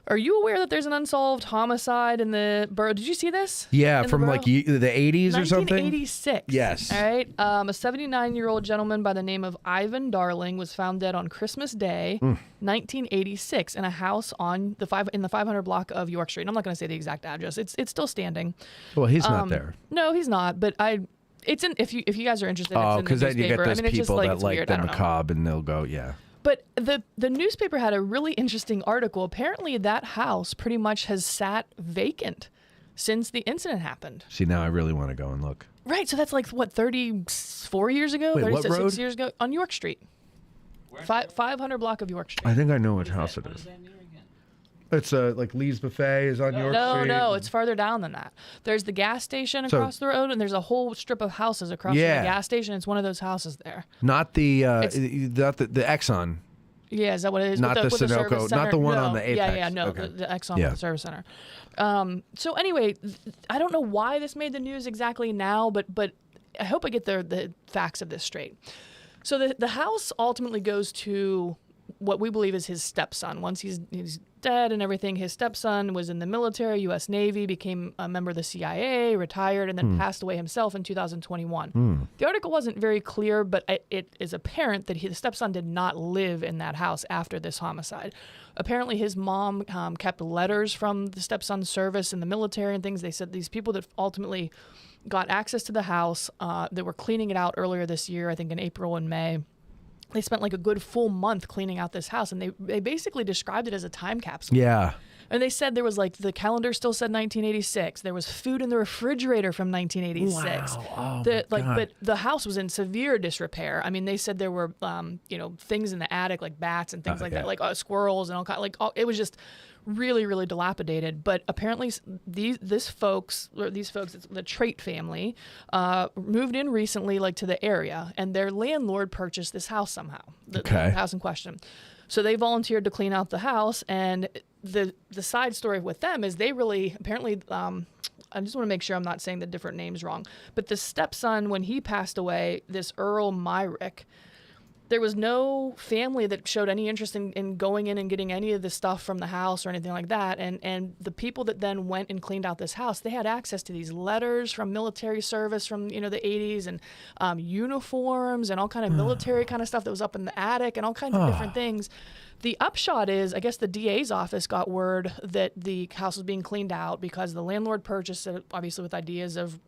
Are you aware that there's an unsolved homicide in the borough? Did you see this? Yeah, In the from borough? like the 80s or something? 1986. Yes. All right. A 79-year-old gentleman by the name of Ivan Darling was found dead on Christmas Day, 1986, in a house in the 500 block of York Street. And I'm not going to say the exact address. It's still standing. Well, he's not there. No, he's not. But it's in if you guys are interested. Oh, because then you get those it's just people like, that it's like weird. the I don't know. macabre, and they'll go, yeah. But the newspaper had a really interesting article. Apparently, that house pretty much has sat vacant since the incident happened. See, now I really want to go and look. Right, so that's like, what, 34 years ago? Wait, what 36 road? years ago? On York Street. 500 block of York Street. I think I know which house it is. It's like Lee's Buffet is on York Street. No, it's farther down than that. There's the gas station across the road, and there's a whole strip of houses across from the gas station. It's one of those houses there. Not the Exxon. Yeah, is that what it is? Not with the with Sunoco, service not center? the one no. on the Apex. Yeah, no, Okay. the Exxon Yeah. with the service center. So anyway, I don't know why this made the news exactly now, but I hope I get the facts of this straight. So the house ultimately goes to what we believe is his stepson. Once he's dead and everything, his stepson was in the military, U.S. Navy, became a member of the CIA, retired, and then passed away himself in 2021. The article wasn't very clear, but it is apparent that the stepson did not live in that house after this homicide. Apparently, his mom kept letters from the stepson's service in the military and things. They said these people that ultimately got access to the house, they were cleaning it out earlier this year, I think in April and May. They spent like a good full month cleaning out this house, and they basically described it as a time capsule. Yeah. And they said there was like the calendar still said 1986. There was food in the refrigerator from 1986. Wow. Oh, God. but the house was in severe disrepair. I mean, they said there were things in the attic like bats and things like that, like squirrels and all kind. It was just really, really dilapidated. But apparently, these folks, it's the Trait family, moved in recently, like to the area, and their landlord purchased this house somehow. The house in question. So they volunteered to clean out the house, and the side story with them is they really apparently. I just want to make sure I'm not saying the different names wrong. But the stepson, when he passed away, this Earl Myrick, there was no family that showed any interest in going in and getting any of the stuff from the house or anything like that. And the people that then went and cleaned out this house, they had access to these letters from military service from, the 80s and uniforms and all kind of military kind of stuff that was up in the attic and all kinds of different things. The upshot is, I guess the DA's office got word that the house was being cleaned out because the landlord purchased it, obviously with ideas of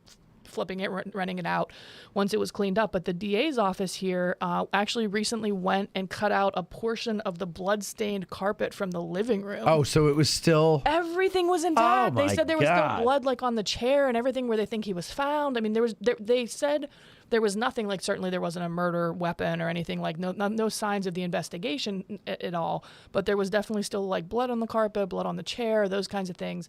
flipping it, renting it out once it was cleaned up. But the DA's office here actually recently went and cut out a portion of the blood-stained carpet from the living room. Oh, so it was still... Everything was intact. Oh, they said there was God. still blood like on the chair and everything where they think he was found. I mean, they said there was nothing, like certainly there wasn't a murder weapon or anything, like no signs of the investigation at all. But there was definitely still like blood on the carpet, blood on the chair, those kinds of things.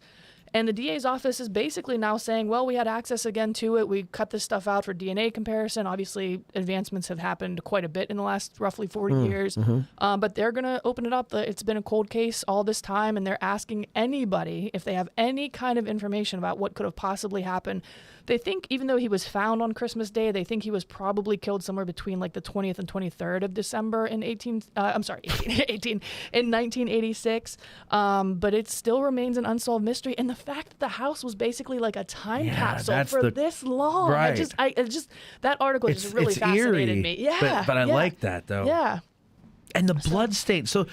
And the DA's office is basically now saying, well, we had access again to it. We cut this stuff out for DNA comparison. Obviously, advancements have happened quite a bit in the last roughly 40 years. But they're going to open it up. It's been a cold case all this time, and they're asking anybody if they have any kind of information about what could have possibly happened. They think, even though he was found on Christmas Day, they think he was probably killed somewhere between like the 20th and 23rd of December in 1986. But it still remains an unsolved mystery. And the fact that the house was basically like a time capsule for this long, right. I just that article just really fascinated eerie, me. Yeah, but I like that though. Yeah. And the blood stain. So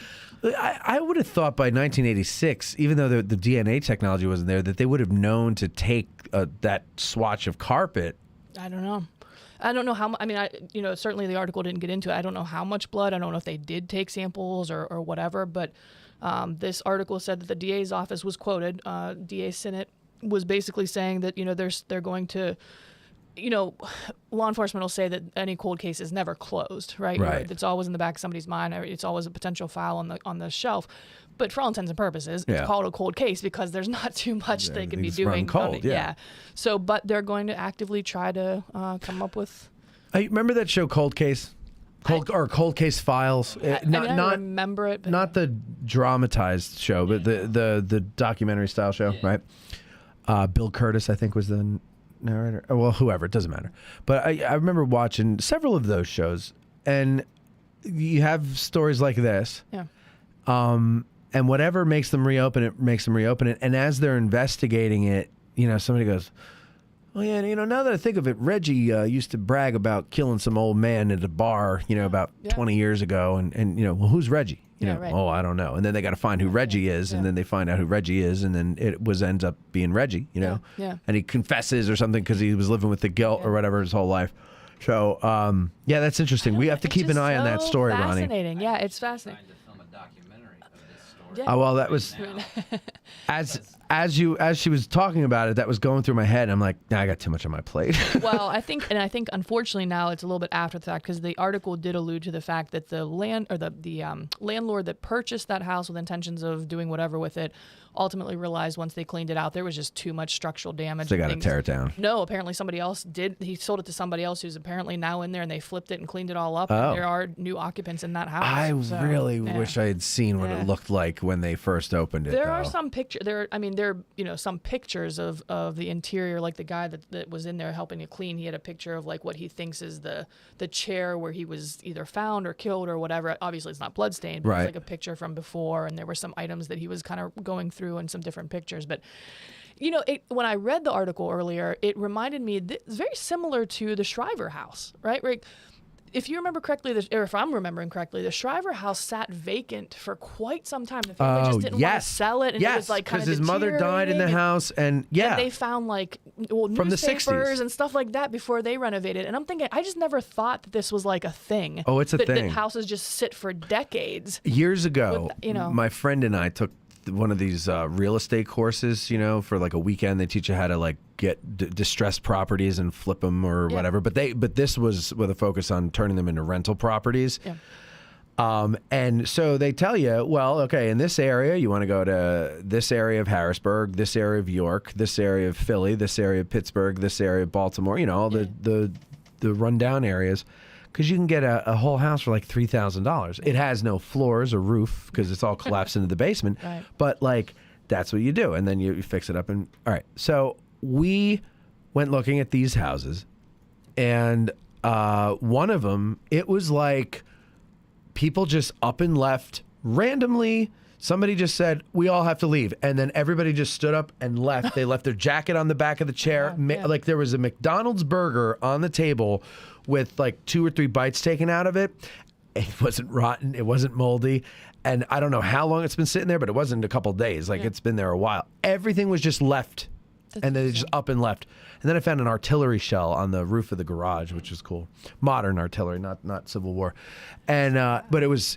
I would have thought by 1986, even though the DNA technology wasn't there, that they would have known to take that swatch of carpet. I don't know. I don't know how. I mean, certainly the article didn't get into it. I don't know how much blood. I don't know if they did take samples or whatever. But this article said that the DA's office was quoted. DA Sinnott was basically saying that they're going to. Law enforcement will say that any cold case is never closed, right? Right. It's always in the back of somebody's mind. It's always a potential file on the shelf. But for all intents and purposes, it's called a cold case because there's not too much they can be doing. Cold, yeah. So, but they're going to actively try to come up with. Remember that show Cold Case? Cold Case Files? I remember it. But not the dramatized show, but the documentary style show, right? Bill Curtis, I think, was the narrator. Well, whoever, it doesn't matter. But I remember watching several of those shows, and you have stories like this. Yeah. And whatever makes them reopen it. And as they're investigating it, somebody goes, well, yeah, now that I think of it, Reggie used to brag about killing some old man at a bar, about 20 years ago. And well, who's Reggie? You know, oh, I don't know. And then they got to find who Reggie is, and then they find out who Reggie is, and then it ends up being Reggie, you know? Yeah. And he confesses or something because he was living with the guilt or whatever his whole life. So, yeah, that's interesting. We have to keep an eye on that story, Ronnie. Fascinating. Yeah, it's fascinating. Oh, well, that was as she was talking about it, that was going through my head. I'm like, nah, I got too much on my plate. Well, I think unfortunately now it's a little bit after the fact, because the article did allude to the fact that the landlord that purchased that house with intentions of doing whatever with it ultimately realized once they cleaned it out there was just too much structural damage. So they got to tear it down. No, apparently somebody else did. He sold it to somebody else who's apparently now in there, and they flipped it and cleaned it all up. Oh. And there are new occupants in that house. I really wish I had seen what it looked like when they first opened it. There are some pictures. There are some pictures of the interior, like the guy that was in there helping to clean. He had a picture of like what he thinks is the chair where he was either found or killed or whatever. Obviously, it's not bloodstained, but it's like a picture from before, and there were some items that he was kind of going through and some different pictures. But when I read the article earlier, it reminded me it's very similar to the Shriver house, right? If you remember correctly, or if I'm remembering correctly, the Shriver house sat vacant for quite some time. The family just didn't want to sell it, and it was like kind of because his mother died in the house, and they found like from the 60s newspapers and stuff like that before they renovated. And I'm thinking, I just never thought that this was like a thing. Oh, it's a thing. That houses just sit for decades. Years ago, my friend and I took one of these real estate courses, for like a weekend. They teach you how to like get distressed properties and flip them or whatever. But this was with a focus on turning them into rental properties. Yeah. And so they tell you, well, okay, in this area, you want to go to this area of Harrisburg, this area of York, this area of Philly, this area of Pittsburgh, this area of Baltimore, all the rundown areas. Because you can get a whole house for like $3,000. It has no floors or roof because it's all collapsed into the basement. Right. But like, that's what you do. And then you fix it up. And all right. So we went looking at these houses. And one of them, it was like people just up and left randomly. Somebody just said, we all have to leave. And then everybody just stood up and left. They left their jacket on the back of the chair. Like there was a McDonald's burger on the table with like 2 or 3 bites taken out of it. It wasn't rotten. It wasn't moldy. And I don't know how long it's been sitting there, but it wasn't a couple of days. Like it's been there a while. Everything was just left. And then they just up and left. And then I found an artillery shell on the roof of the garage, which was cool. Modern artillery, not Civil War. And but it was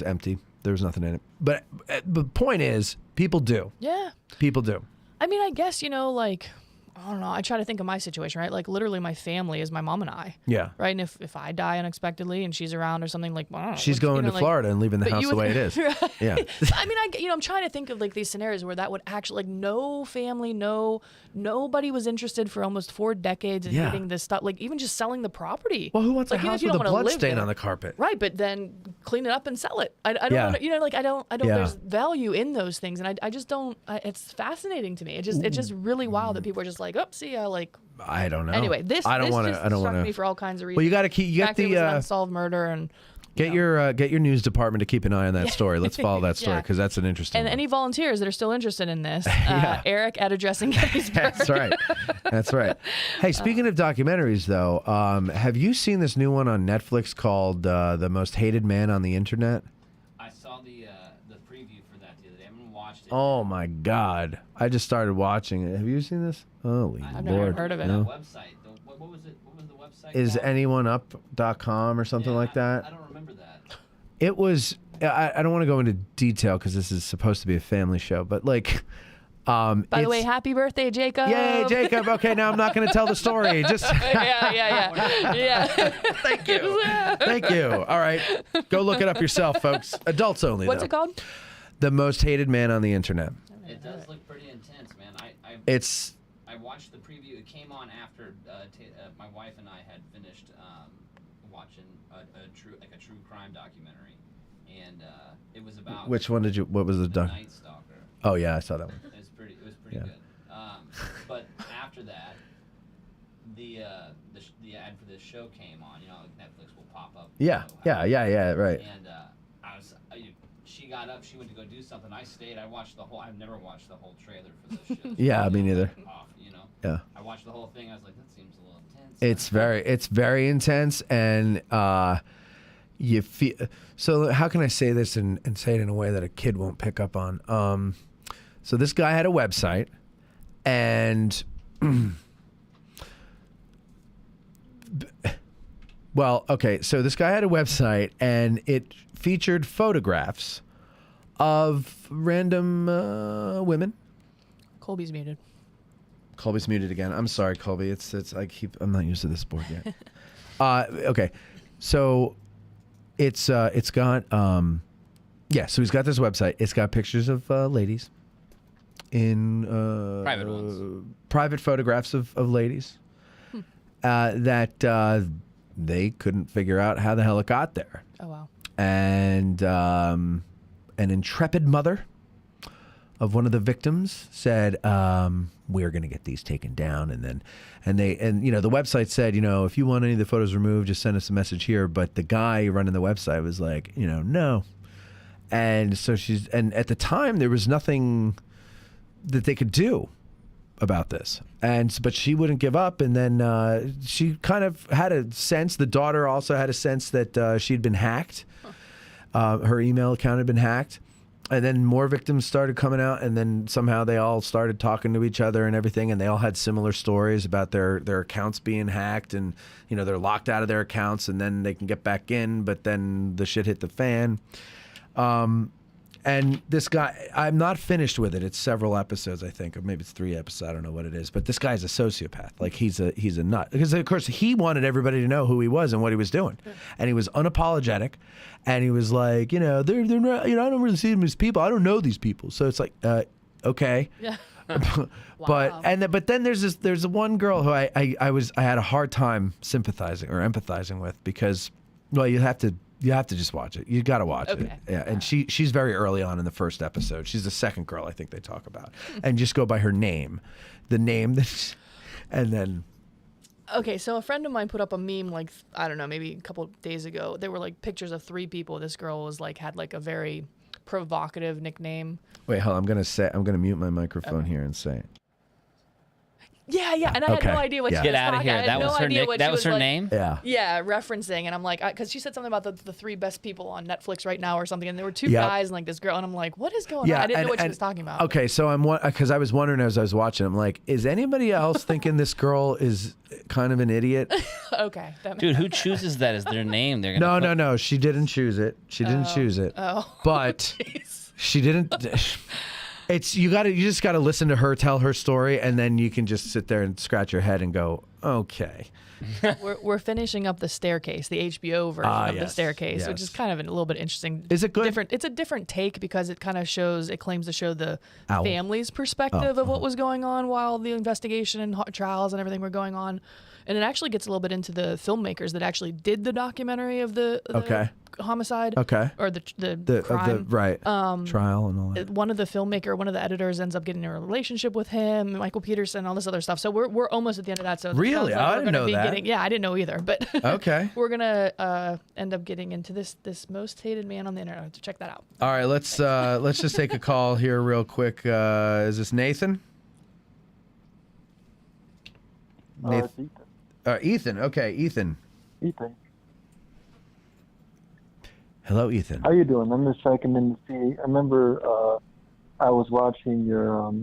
empty. There was nothing in it. But the point is, people do. Yeah. People do. I mean, I guess, like, I don't know. I try to think of my situation, right? Like, literally, my family is my mom and I. Yeah. Right? And if I die unexpectedly and she's around or something, like, well, she's going to Florida and leaving the house the way it is. Right? Yeah. I mean, I'm trying to think of, like, these scenarios where that would actually, like, no family, nobody was interested for almost 4 decades in getting this stuff. Like, even just selling the property. Well, who wants like, a house with a blood stain on the carpet? Right, but then clean it up and sell it. I don't know, I don't, there's value in those things. And I just don't, it's fascinating to me. It's just really wild that people are just like, oh, see ya, like. I don't know. Anyway, this struck me for all kinds of reasons. Well, you got to keep. You get the unsolved murder and. Get your news department to keep an eye on that story. Let's follow that story because that's an interesting. And one. Any volunteers that are still interested in this, Eric at Addressing Gettysburg. That's right. That's right. Hey, speaking of documentaries, though, have you seen this new one on Netflix called "The Most Hated Man on the Internet"? I saw the preview for that the other day. I haven't watched it. Oh my God! I just started watching it. Have you seen this? Holy I've Lord! never heard of it. No? Website. What was it? What was the website? Is anyoneup.com or something like that? I don't remember that. It was. I don't want to go into detail because this is supposed to be a family show, but like. By the way, happy birthday, Jacob! Yay, Jacob! Okay, now I'm not going to tell the story. Just yeah. Thank you. Thank you. All right, go look it up yourself, folks. Adults only. What's it called? The Most Hated Man on the Internet. It does look pretty intense, man. I watched the preview. It came on after my wife and I had finished watching a true crime documentary, and it was about. Which one did you? What was the Night Stalker. Oh yeah, I saw that one. It was pretty good. But after that, the ad for this show came on. Netflix will pop up. Yeah, right. And she got up. She went to go do something. I stayed. I watched the whole. I've never watched the whole trailer for this show. Yeah, me neither. Yeah. I watched the whole thing. I was like, that seems a little intense. It's very intense, and you feel. So how can I say this and say it in a way that a kid won't pick up on? So this guy had a website, and well, okay. So this guy had a website, and it featured photographs of random women. Colby's muted. Colby's muted again. I'm sorry, Colby. I'm not used to this board yet. Okay, so it's got so he's got this website. It's got pictures of ladies in Private ones. Private photographs of ladies that they couldn't figure out how the hell it got there. Oh wow. And an intrepid mother of one of the victims said, we're going to get these taken down. And the website said, if you want any of the photos removed, just send us a message here. But the guy running the website was like, no. And so at the time there was nothing that they could do about this. But she wouldn't give up. And then she kind of had a sense, the daughter also had a sense that she'd been hacked. Her email account had been hacked. And then more victims started coming out, and then somehow they all started talking to each other and everything, and they all had similar stories about their accounts being hacked, and they're locked out of their accounts, and then they can get back in, but then the shit hit the fan. And this guy, I'm not finished with it. It's several episodes, I think, or maybe it's 3 episodes. I don't know what it is. But this guy's a sociopath. Like he's a nut. Because of course he wanted everybody to know who he was and what he was doing, and he was unapologetic. And he was like, they're not, I don't really see them as people. I don't know these people. So it's like, okay. Yeah. But then there's one girl who I had a hard time sympathizing or empathizing with because, well, you have to just watch it. You got to watch it. Yeah, and she's very early on in the first episode. She's the second girl I think they talk about, and just go by her name, and then. Okay, so a friend of mine put up a meme I don't know, maybe a couple of days ago. There were pictures of 3 people. This girl was had a very provocative nickname. Wait, hold on. I'm gonna mute my microphone here and say it. Yeah, and I had no idea what she was Get out of here. That was her That was her name? Yeah. Yeah, referencing, and I'm like, because she said something about the 3 best people on Netflix right now or something, and there were 2 guys and this girl, and I'm like, what is going on? I didn't know what she was talking about. Okay, so because I was wondering as I was watching, I'm like, is anybody else thinking this girl is kind of an idiot? Okay. Dude, who chooses that as their name? They're No, she didn't choose it. She didn't choose it. Oh. But she didn't. You just gotta listen to her tell her story, and then you can just sit there and scratch your head and go, okay. We're finishing up The Staircase, the HBO version of The Staircase, which is kind of a little bit interesting. Is it good? It's a different take because it kind of claims to show the family's perspective of what was going on while the investigation and trials and everything were going on. And it actually gets a little bit into the filmmakers that actually did the documentary of the homicide. Okay. Or the crime. Trial and all that. One of the editors ends up getting in a relationship with him, Michael Peterson, all this other stuff. So we're almost at the end of that. So really? I didn't know that. I didn't know either. But okay. We're gonna end up getting into this most hated man on the internet. So check that out. All right, let's just take a call here real quick. Is this Nathan? Ethan. Ethan. Okay, Ethan. Ethan. Hello, Ethan. How you doing? I'm just checking in to see. I remember I was watching your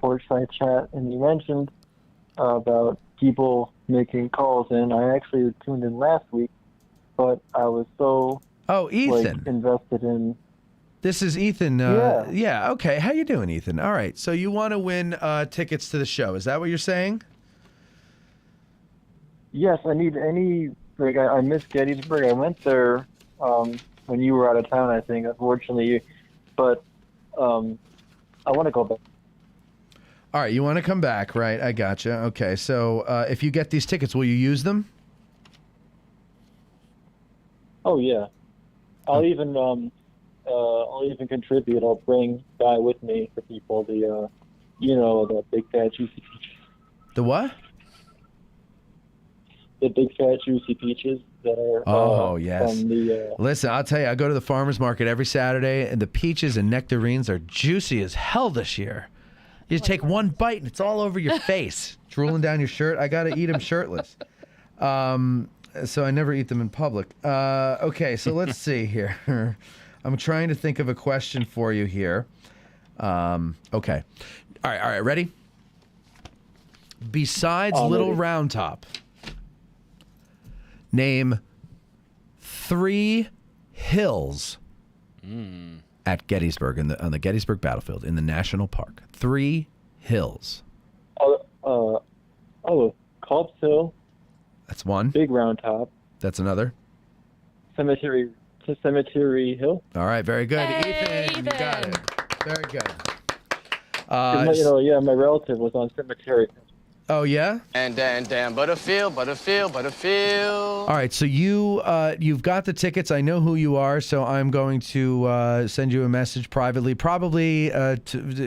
Porchside chat, and you mentioned about people making calls in. I actually tuned in last week, but I was so Ethan invested in. This is Ethan. Yeah. Okay. How you doing, Ethan? All right. So you want to win tickets to the show? Is that what you're saying? Yes, I need any. I missed Gettysburg. I went there when you were out of town, I think, unfortunately. But I want to go back. All right, you want to come back, right? I gotcha. Okay, so if you get these tickets, will you use them? Oh yeah, I'll even contribute. I'll bring Guy with me for people. The the big fat juicy peaches. The what? The big fat juicy peaches that are. Yes. From the, Listen, I'll tell you, I go to the farmers market every Saturday, and the peaches and nectarines are juicy as hell this year. You just take one bite, and it's all over your face, drooling down your shirt. I got to eat them shirtless. So I never eat them in public. Okay, so let's see here. I'm trying to think of a question for you here. Okay. All right, ready? Besides Little Round Top, name 3 hills at Gettysburg, on the Gettysburg battlefield, in the National Park. 3 hills. Culp's Hill. That's one. Big Round Top. That's another. Cemetery Hill. All right, very good. Hey, Ethan, you got it. Very good. My relative was on Cemetery Hill. Oh, yeah? And Butterfield. All right, so you've got the tickets. I know who you are, so I'm going to send you a message privately. Probably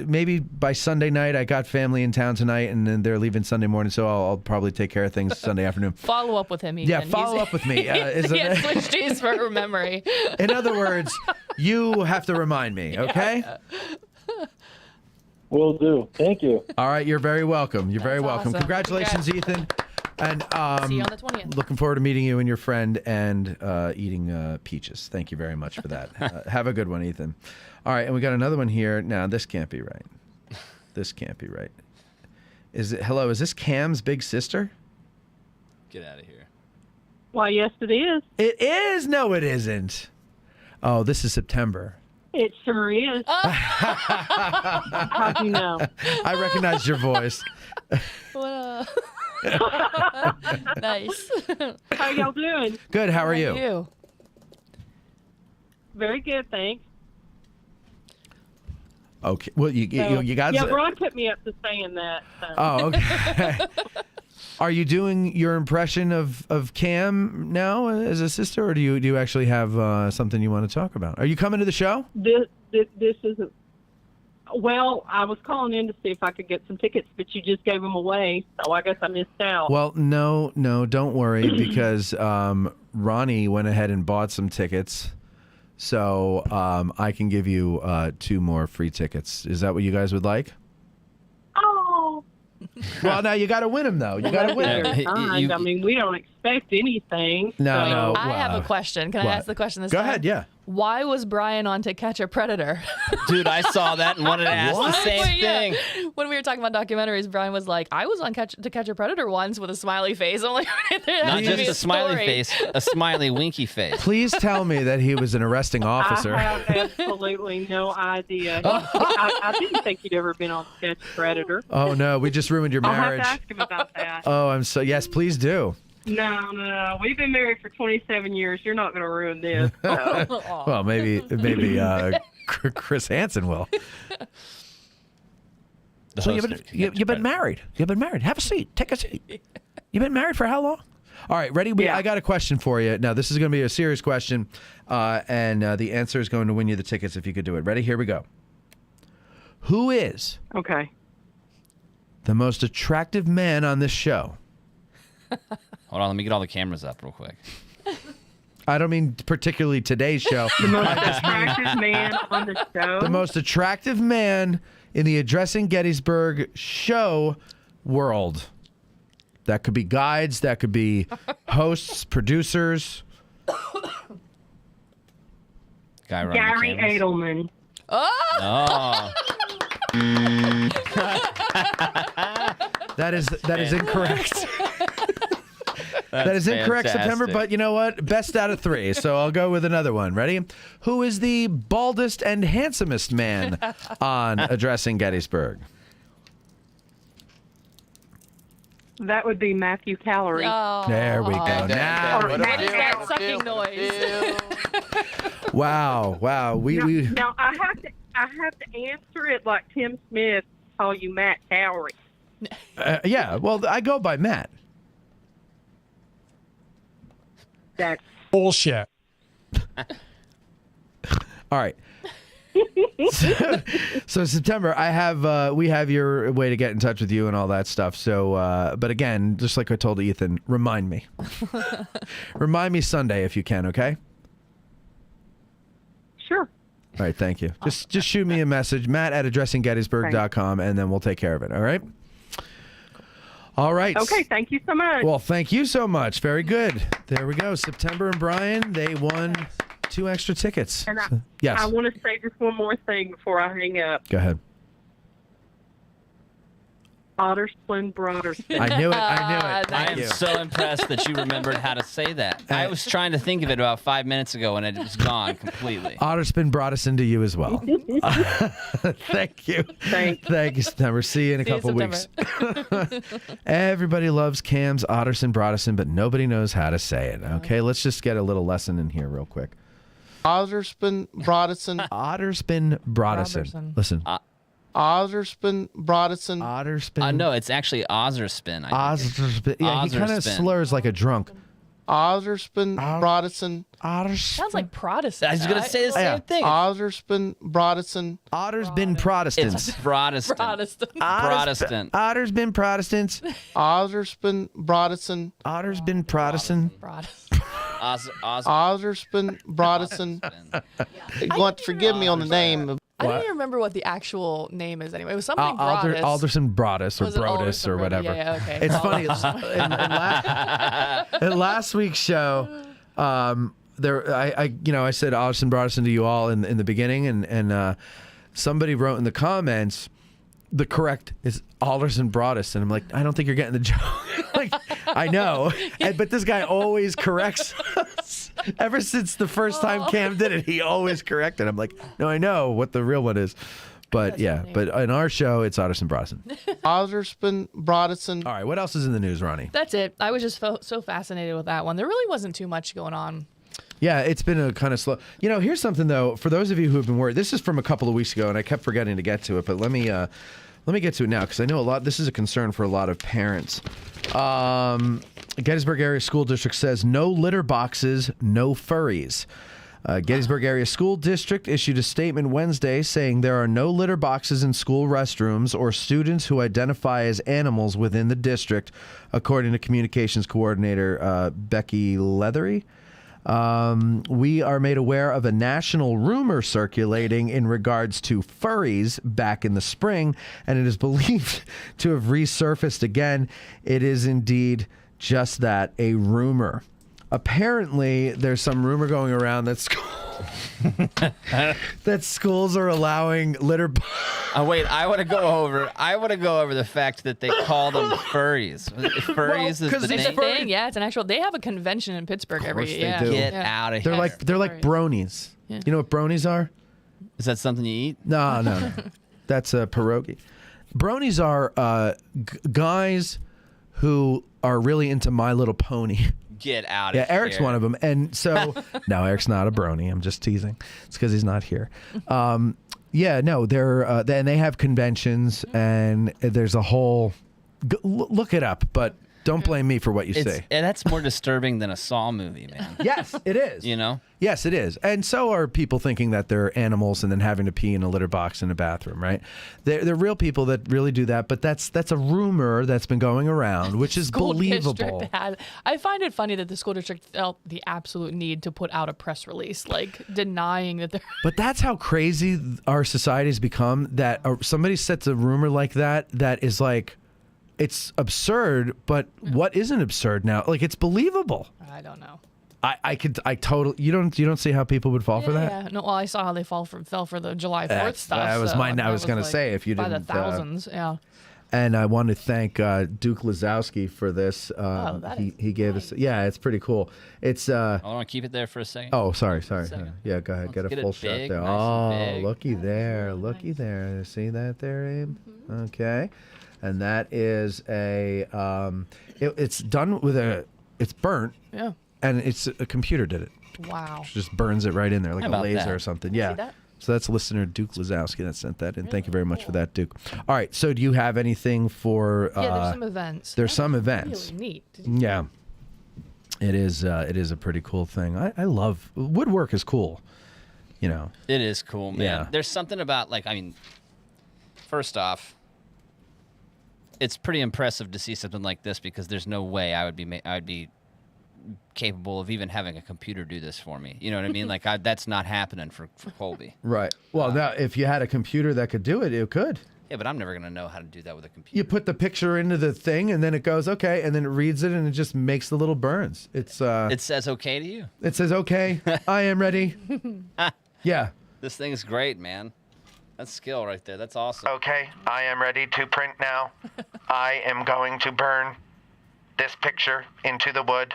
maybe by Sunday night. I got family in town tonight, and then they're leaving Sunday morning, so I'll probably take care of things Sunday afternoon. Follow up with him, Ethan. Yeah, follow up with me. He has switch days for memory. In other words, you have to remind me, okay? Will do. Thank you. All right, you're very welcome. You're very welcome. awesome. Congratulations, Ethan. And See you on the 20th. looking forward to meeting you and your friend and eating peaches. Thank you very much for that. Have a good one, Ethan. All right, and we got another one here. Now, this can't be right. This can't be right. Is this Cam's big sister? Get out of here. Why, yes, it is. It is? No, it isn't. Oh, this is September. It sure is. How do you know? I recognize your voice. Nice. How y'all doing? Good. How are you? Very good, thanks. Okay. Well, you got. Yeah, Ron put me up to saying that. So. Oh, okay. Are you doing your impression of Cam now as a sister, or do you actually have something you want to talk about? Are you coming to the show? This isn't. Well, I was calling in to see if I could get some tickets, but you just gave them away, so I guess I missed out. Well, no, don't worry, because Ronnie went ahead and bought some tickets, so I can give you 2 more free tickets. Is that what you guys would like? Oh. Well, now you got to win them, though. You got to win them. I mean, we don't expect anything. No. I have a question. Can I ask the question this time? time? Go ahead, yeah. Why was Brian on To Catch a Predator? Dude, I saw that and wanted to ask the same thing. When we were talking about documentaries, Brian was like, I was on To Catch a Predator once with a smiley face. I'm like, not just a smiley face, a smiley winky face. Please tell me that he was an arresting officer. I have absolutely no idea. I didn't think he'd ever been on To Catch a Predator. Oh, no. We just ruined your marriage. I'll have to ask him about that. Oh, yes, please do. No. We've been married for 27 years. You're not going to ruin this. So. Well, maybe Chris Hansen will. So you've been married. You've been married. Have a seat. Take a seat. You've been married for how long? All right, ready? I got a question for you. Now, this is going to be a serious question, and the answer is going to win you the tickets if you could do it. Ready? Here we go. Who is the most attractive man on this show? Hold on, let me get all the cameras up real quick. I don't mean particularly today's show. The most attractive man on the show? The most attractive man in the Addressing Gettysburg show world. That could be guides, that could be hosts, producers. Gary Edelman. Oh! That is incorrect. That is incorrect, fantastic. September, but you know what? Best out of 3, so I'll go with another one. Ready? Who is the baldest and handsomest man on Addressing Gettysburg? That would be Matthew Calorie. Oh. There we go. Now What is that sucking noise? Wow. Now I have to answer it like Tim Smith call you Matt Calorie. Yeah, well, I go by Matt. That's bullshit. All right. So September, we have your way to get in touch with you and all that stuff. So, but again, just like I told Ethan, remind me. Remind me Sunday if you can, okay? Sure. All right, thank you. Just shoot me a message, Matt at addressinggettysburg.com, and then we'll take care of it, all right? All right. Okay, thank you so much. Well, thank you so much. Very good. There we go. September and Brian, they won 2 extra tickets. And Yes. I want to say just one more thing before I hang up. Go ahead. Ottersplin Brodersplin. I knew it. I I am so impressed that you remembered how to say that. I was trying to think of it about 5 minutes ago, and it was gone completely. Otterspin brought us into you as well. Thank you. Thank you, September. See you in a couple weeks. Everybody loves Cam's Otterson Broderson, but nobody knows how to say it. Okay, let's just get a little lesson in here real quick. Otterspin Broderson. Otterspin Broderson. Listen. Otterspin Broderson. Otterspin. No, it's actually Ozerspin. Ozerspin. Yeah, he kind of slurs like a drunk. Otterspin Broderson. Sounds like Protestant. I was going to say the same thing. Otterspin Broderson. Otter's been Protestants. It's Protestant. Protestant. Otter's been Protestants. Otterspin Broderson. Otter's been Protestant. Otterspin Broderson. Forgive me on the name. I don't even remember what the actual name is anyway. It was something Broadus. Alderson Broadus or Was it Brodus Alderson or whatever. Yeah, okay. It's funny. In last week's show, I said Alderson Broderson to you all in the beginning, and somebody wrote in the comments, the correct is Alderson Broadus, and I'm like, I don't think you're getting the joke. Like, I know, but this guy always corrects us. Ever since the first time Cam did it, he always corrected. I'm like, no, I know what the real one is. But but in our show, it's Otterson Broderson. Otterspin Broderson. All right, what else is in the news, Ronnie? That's it. I was just so fascinated with that one. There really wasn't too much going on. Yeah, it's been a kind of slow. Here's something though. For those of you who have been worried, this is from a couple of weeks ago, and I kept forgetting to get to it. But let me get to it now because I know a lot. This is a concern for a lot of parents. Gettysburg Area School District says no litter boxes, no furries. Gettysburg Area School District issued a statement Wednesday saying there are no litter boxes in school restrooms or students who identify as animals within the district, according to Communications Coordinator Becky Leathery. We are made aware of a national rumor circulating in regards to furries back in the spring, and it is believed to have resurfaced again. It is indeed just that, a rumor. Apparently, there's some rumor going around that schools are allowing litter. Wait, I want to go over the fact that they call them furries. Furries is the name. Thing. Yeah, it's an actual. They have a convention in Pittsburgh every year. Get out of here. They're like bronies. Yeah. You know what bronies are? Is that something you eat? No. That's a pierogi. Bronies are guys who are really into My Little Pony. Get out of here. Yeah, Eric's one of them. And so, no, Eric's not a brony. I'm just teasing. It's because he's not here. They're they have conventions, and there's a whole. Look it up, but don't blame me for what you say. That's more disturbing than a Saw movie, man. Yes, it is. Yes, it is. And so are people thinking that they're animals and then having to pee in a litter box in a bathroom, right? They're real people that really do that, but that's a rumor that's been going around, which is believable. I find it funny that the school district felt the absolute need to put out a press release, like denying that they're. But that's how crazy our society has become, that somebody sets a rumor like that is like, it's absurd, but what isn't absurd now? Like, it's believable. I don't know. I totally. You don't see how people would fall for that? Yeah. No. Well, I saw how they fell for the July 4th stuff. That was mine. I was going to say, if you by didn't. By the thousands, yeah. And I want to thank Duke Lazowski for this. He gave us. Yeah, it's pretty cool. It's. I want to keep it there for a second. Oh, sorry. Yeah, go ahead. Get a full shot there. Nice looky there. Looky there. See that there, Abe? Mm-hmm. Okay. And that is it's done with it's burnt. Yeah. And it's a computer did it. Wow. It just burns it right in there like a laser or something. See Yeah. that? So that's listener Duke Lazowski that sent that in. Really? Thank you very much for that, Duke. All right. So do you have anything for? Yeah, there's some events. There's some events. Really neat. Yeah. It is a pretty cool thing. I love woodwork is cool. It is cool, man. Yeah. There's something about first off, it's pretty impressive to see something like this because there's no way I would be capable of even having a computer do this for me. You know what I mean? That's not happening for Colby. Right. Well, now if you had a computer that could do it, it could. Yeah, but I'm never gonna know how to do that with a computer. You put the picture into the thing, and then it goes okay, and then it reads it, and it just makes the little burns. It's It says okay to you. It says okay. I am ready. Yeah. This thing is great, man. That's skill right there. That's awesome. Okay, I am ready to print now. I am going to burn this picture into the wood.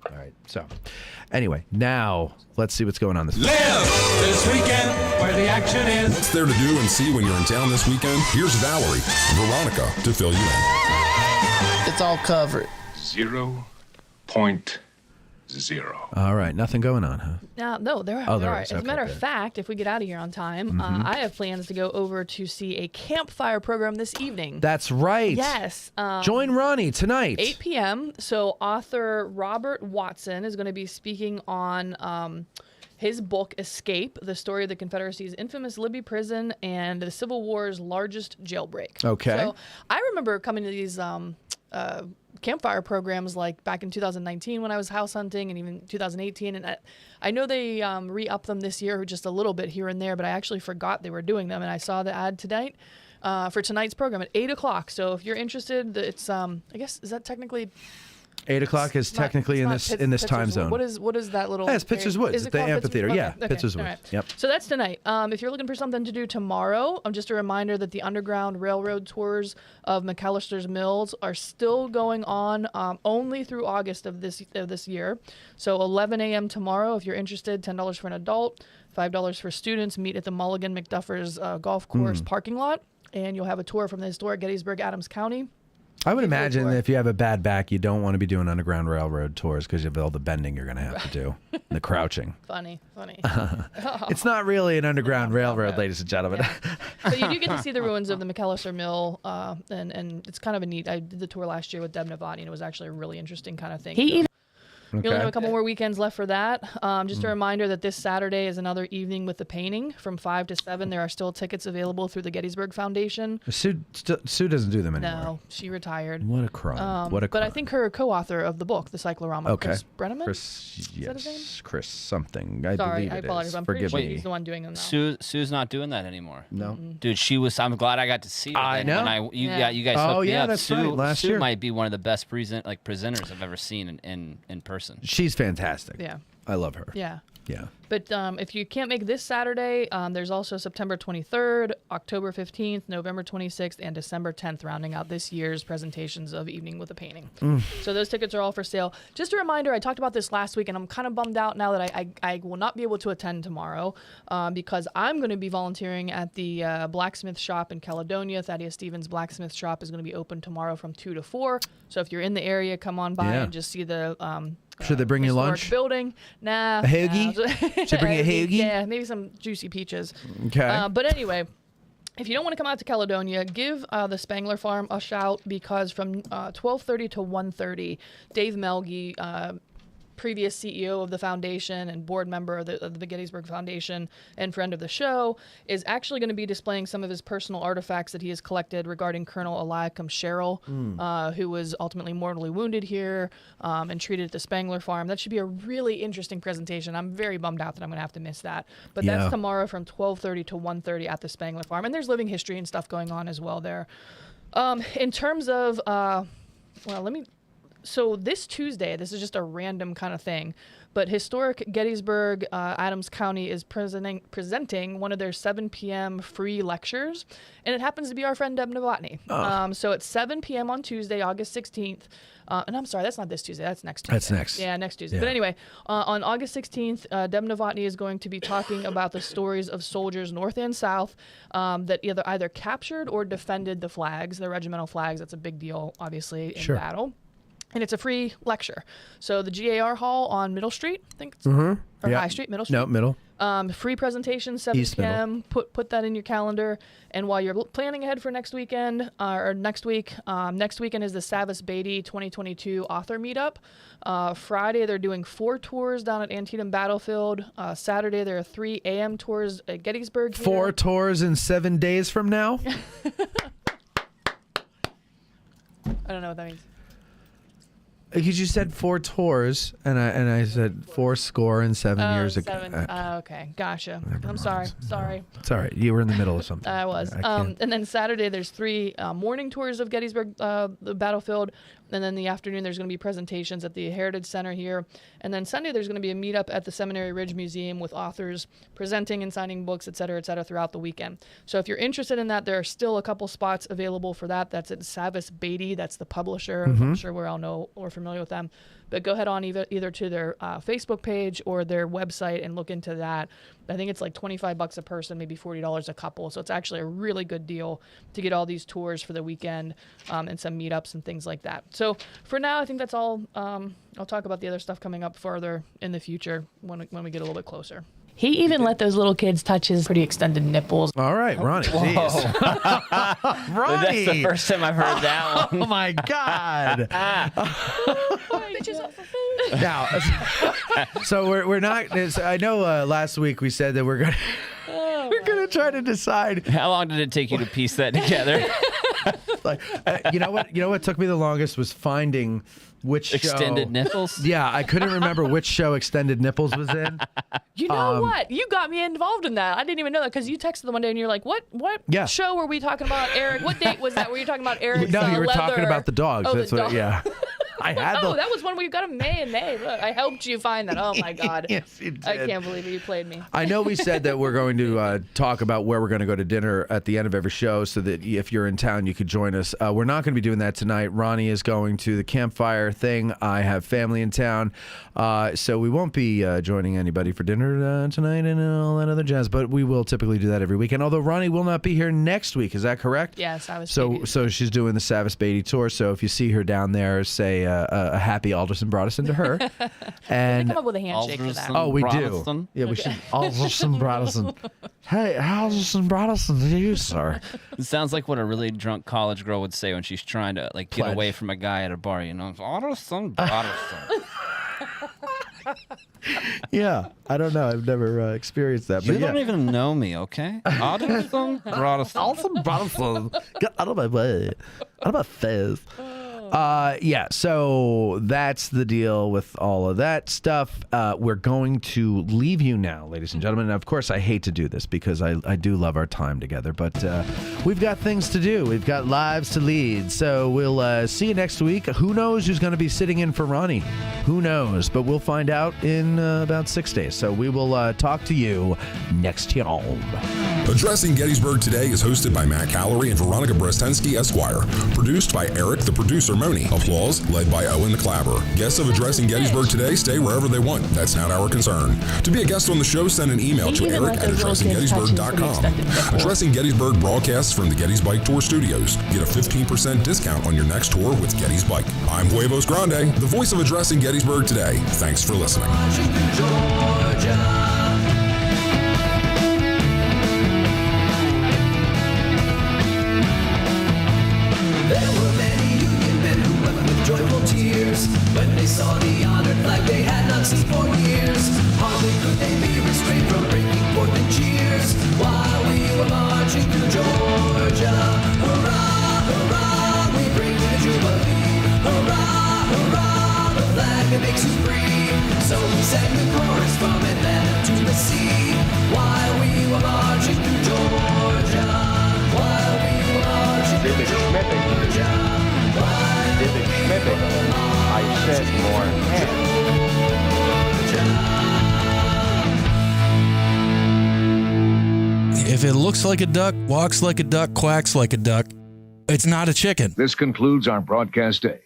All right. So, anyway, now let's see what's going on this week. Live this weekend where the action is. What's there to do and see when you're in town this weekend? Here's Valerie, Veronica to fill you in. It's all covered. 0.0. All right. Nothing going on, huh? No, there are. Oh, there there are. is. As a Okay, matter good. of fact, if we get out of here on time, Mhm. I have plans to go over to see a campfire program this evening. That's right. Yes. Join Ronnie tonight. 8 p.m. So author Robert Watson is going to be speaking on his book, Escape, the story of the Confederacy's infamous Libby prison and the Civil War's largest jailbreak. Okay. So I remember coming to these campfire programs like back in 2019 when I was house hunting, and even 2018. And I know they re-upped them this year just a little bit here and there, but I actually forgot they were doing them. And I saw the ad tonight for tonight's program at 8 o'clock. So if you're interested, it's, I guess, is that technically... 8 o'clock is technically in this time zone. What is that little? Yeah, it's Pitcher's Woods. Is it It's the called amphitheater. Pitcher's- Yeah, okay, Pitcher's all Woods. right. Yep. So that's tonight. If you're looking for something to do tomorrow, just a reminder that the Underground Railroad tours of McAllister's Mills are still going on only through August of this year. So 11 a.m. tomorrow, if you're interested, $10 for an adult, $5 for students. Meet at the Mulligan McDuffers golf course parking lot, and you'll have a tour from the historic Gettysburg, Adams County. I would imagine that if you have a bad back, you don't want to be doing Underground Railroad tours because of all the bending you're going to have to do, the crouching. Funny. It's not really an Underground Railroad, ladies and gentlemen. But you do get to see the ruins of the McAllister Mill, and it's kind of a neat. I did the tour last year with Deb Novotny, and it was actually a really interesting kind of thing. We only have a couple more weekends left for that. Just a reminder that this Saturday is another evening with the painting from 5 to 7. There are still tickets available through the Gettysburg Foundation. Sue doesn't do them anymore. No, she retired. What a crime. What a crime. But I think her co-author of the book, The Cyclorama, Okay. Chris Brenneman? Chris, Is that his name? Chris something. I Sorry, believe I it apologize. is. I'm pretty Forgive sure me. he's the one doing them now. Sue's not doing that anymore. No. Dude, I'm glad I got to see her. I then know. When you Yeah. guys Oh, hooked me yeah, up. that's Sue, right, last Sue year. might be one of the best presenters I've ever seen in person. She's fantastic. Yeah. I love her. Yeah. Yeah. But if you can't make this Saturday, there's also September 23rd, October 15th, November 26th, and December 10th, rounding out this year's presentations of Evening with a Painting. So those tickets are all for sale. Just a reminder, I talked about this last week, and I'm kind of bummed out now that I will not be able to attend tomorrow because I'm going to be volunteering at the blacksmith shop in Caledonia. Thaddeus Stevens Blacksmith Shop is going to be open tomorrow from 2 to 4. So if you're in the area, come on by Yeah. and just see the Should they bring you historic lunch? building. Nah. A hoagie? Nah. Should I bring you a hoagie? Yeah, maybe some juicy peaches. Okay. But anyway, if you don't want to come out to Caledonia, give the Spangler Farm a shout because from 12:30 to 1:30, Dave Melgy, previous CEO of the foundation and board member of the Gettysburg Foundation and friend of the show, is actually going to be displaying some of his personal artifacts that he has collected regarding Colonel Eliakim Sherrill, who was ultimately mortally wounded here and treated at the Spangler Farm. That should be a really interesting presentation. I'm very bummed out that I'm going to have to miss that. But Yeah. that's tomorrow from 12:30 to 1:30 at the Spangler Farm. And there's living history and stuff going on as well there. In terms of, so this Tuesday, this is just a random kind of thing, but Historic Gettysburg, Adams County is presenting one of their 7 p.m. free lectures, and it happens to be our friend Deb Novotny. So it's 7 p.m. on Tuesday, August 16th. And I'm sorry, that's not this Tuesday. That's next Tuesday. That's next. Yeah, next Tuesday. Yeah. But anyway, on August 16th, Deb Novotny is going to be talking about the stories of soldiers north and south that either captured or defended the flags, the regimental flags. That's a big deal, obviously, in battle. And it's a free lecture. So the GAR Hall on Middle Street, I think it's or High Street, Middle Street. No, middle. Free presentation, 7 East p.m. Put that in your calendar. And while you're planning ahead for next weekend or next week, next weekend is the Savis Beatty 2022 author meetup. Friday they're doing 4 tours down at Antietam Battlefield. Saturday there are 3 a.m. tours at Gettysburg. Here. 4 tours in 7 days from now. I don't know what that means. Because you said 4 tours, and I said 4 score and 7 years ago. 7. Okay, gotcha. I'm sorry. It's all right. You were in the middle of something. I was. And then Saturday, there's 3 morning tours of Gettysburg, the battlefield. And then in the afternoon, there's going to be presentations at the Heritage Center here. And then Sunday, there's going to be a meetup at the Seminary Ridge Museum with authors presenting and signing books, et cetera, throughout the weekend. So if you're interested in that, there are still a couple spots available for that. That's at Savis Beatty. That's the publisher. I'm sure we all know or familiar with them. But go head on either to their Facebook page or their website and look into that. I think it's like $25 a person, maybe $40 a couple. So it's actually a really good deal to get all these tours for the weekend and some meetups and things like that. So for now, I think that's all. I'll talk about the other stuff coming up further in the future when we get a little bit closer. He even let those little kids touch his pretty extended nipples. All right, Ronnie. Jeez. Ronnie. That's the first time I've heard that one. Oh, my God. Now, so we're not. I know last week we said that we're gonna try to decide. How long did it take you to piece that together? You know what took me the longest was finding which Extended show. Nipples? Yeah, I couldn't remember which show Extended Nipples was in. You know what? You got me involved in that. I didn't even know that because you texted them one day and you're like, "What show were we talking about, Eric? What date was that? Were you talking about Eric's No, you were leather? talking about the dogs. Oh, That's the what. dog. Yeah. I had that was one where you got a May and May. Look, I helped you find that. Oh my God. Yes, you did. I can't believe it. You played me. I know we said that we're going to talk about where we're going to go to dinner at the end of every show so that if you're in town, you could join us. We're not going to be doing that tonight. Ronnie is going to the campfire thing. I have family in town. So we won't be joining anybody for dinner tonight and all that other jazz, but we will typically do that every weekend. Although Ronnie will not be here next week. Is that correct? Yes, I was. So she's doing the Savis Beatty tour. So if you see her down there, say a happy Alderson Broderson to her. And come up with a handshake for that. Oh, we Broderson? do. Yeah, we should. Alderson Broderson. Hey, Alderson Broderson to you, sir. It sounds like what a really drunk college girl would say when she's trying to get away from a guy at a bar. You know, Alderson Broderson. Yeah, I don't know. I've never experienced that. You But don't even know me, okay? Alderson Broderson. Alderson Broderson. Get out of my way. Out of my face. Yeah, so that's the deal with all of that stuff. We're going to leave you now, ladies and gentlemen. And of course, I hate to do this because I do love our time together, but we've got things to do. We've got lives to lead. So we'll see you next week. Who knows who's going to be sitting in for Ronnie? Who knows? But we'll find out in about 6 days. So we will talk to you next time. Addressing Gettysburg Today is hosted by Matt Callery and Veronica Brestensky, Esquire. Produced by Eric, the producer, Moni. Applause led by Owen the Clabber. Guests of Addressing Gettysburg Today stay wherever they want. That's not our concern. To be a guest on the show, send an email to eric@addressinggettysburg.com. Addressing Gettysburg broadcasts from the Getty's Bike Tour Studios. Get a 15% discount on your next tour with Getty's Bike. I'm Huevos Grande, the voice of Addressing Gettysburg Today. Thanks for listening. Joyful tears when they saw the honored flag they had not seen for years. Hardly could they be restrained from breaking forth in cheers while we were marching through Georgia. Hurrah, hurrah, we bring the Jubilee. Hurrah, hurrah, the flag that makes us free. So we sang the chorus from Atlanta to the sea while we were marching through Georgia. While we were marching through Georgia. I said more. If it looks like a duck, walks like a duck, quacks like a duck, it's not a chicken. This concludes our broadcast day.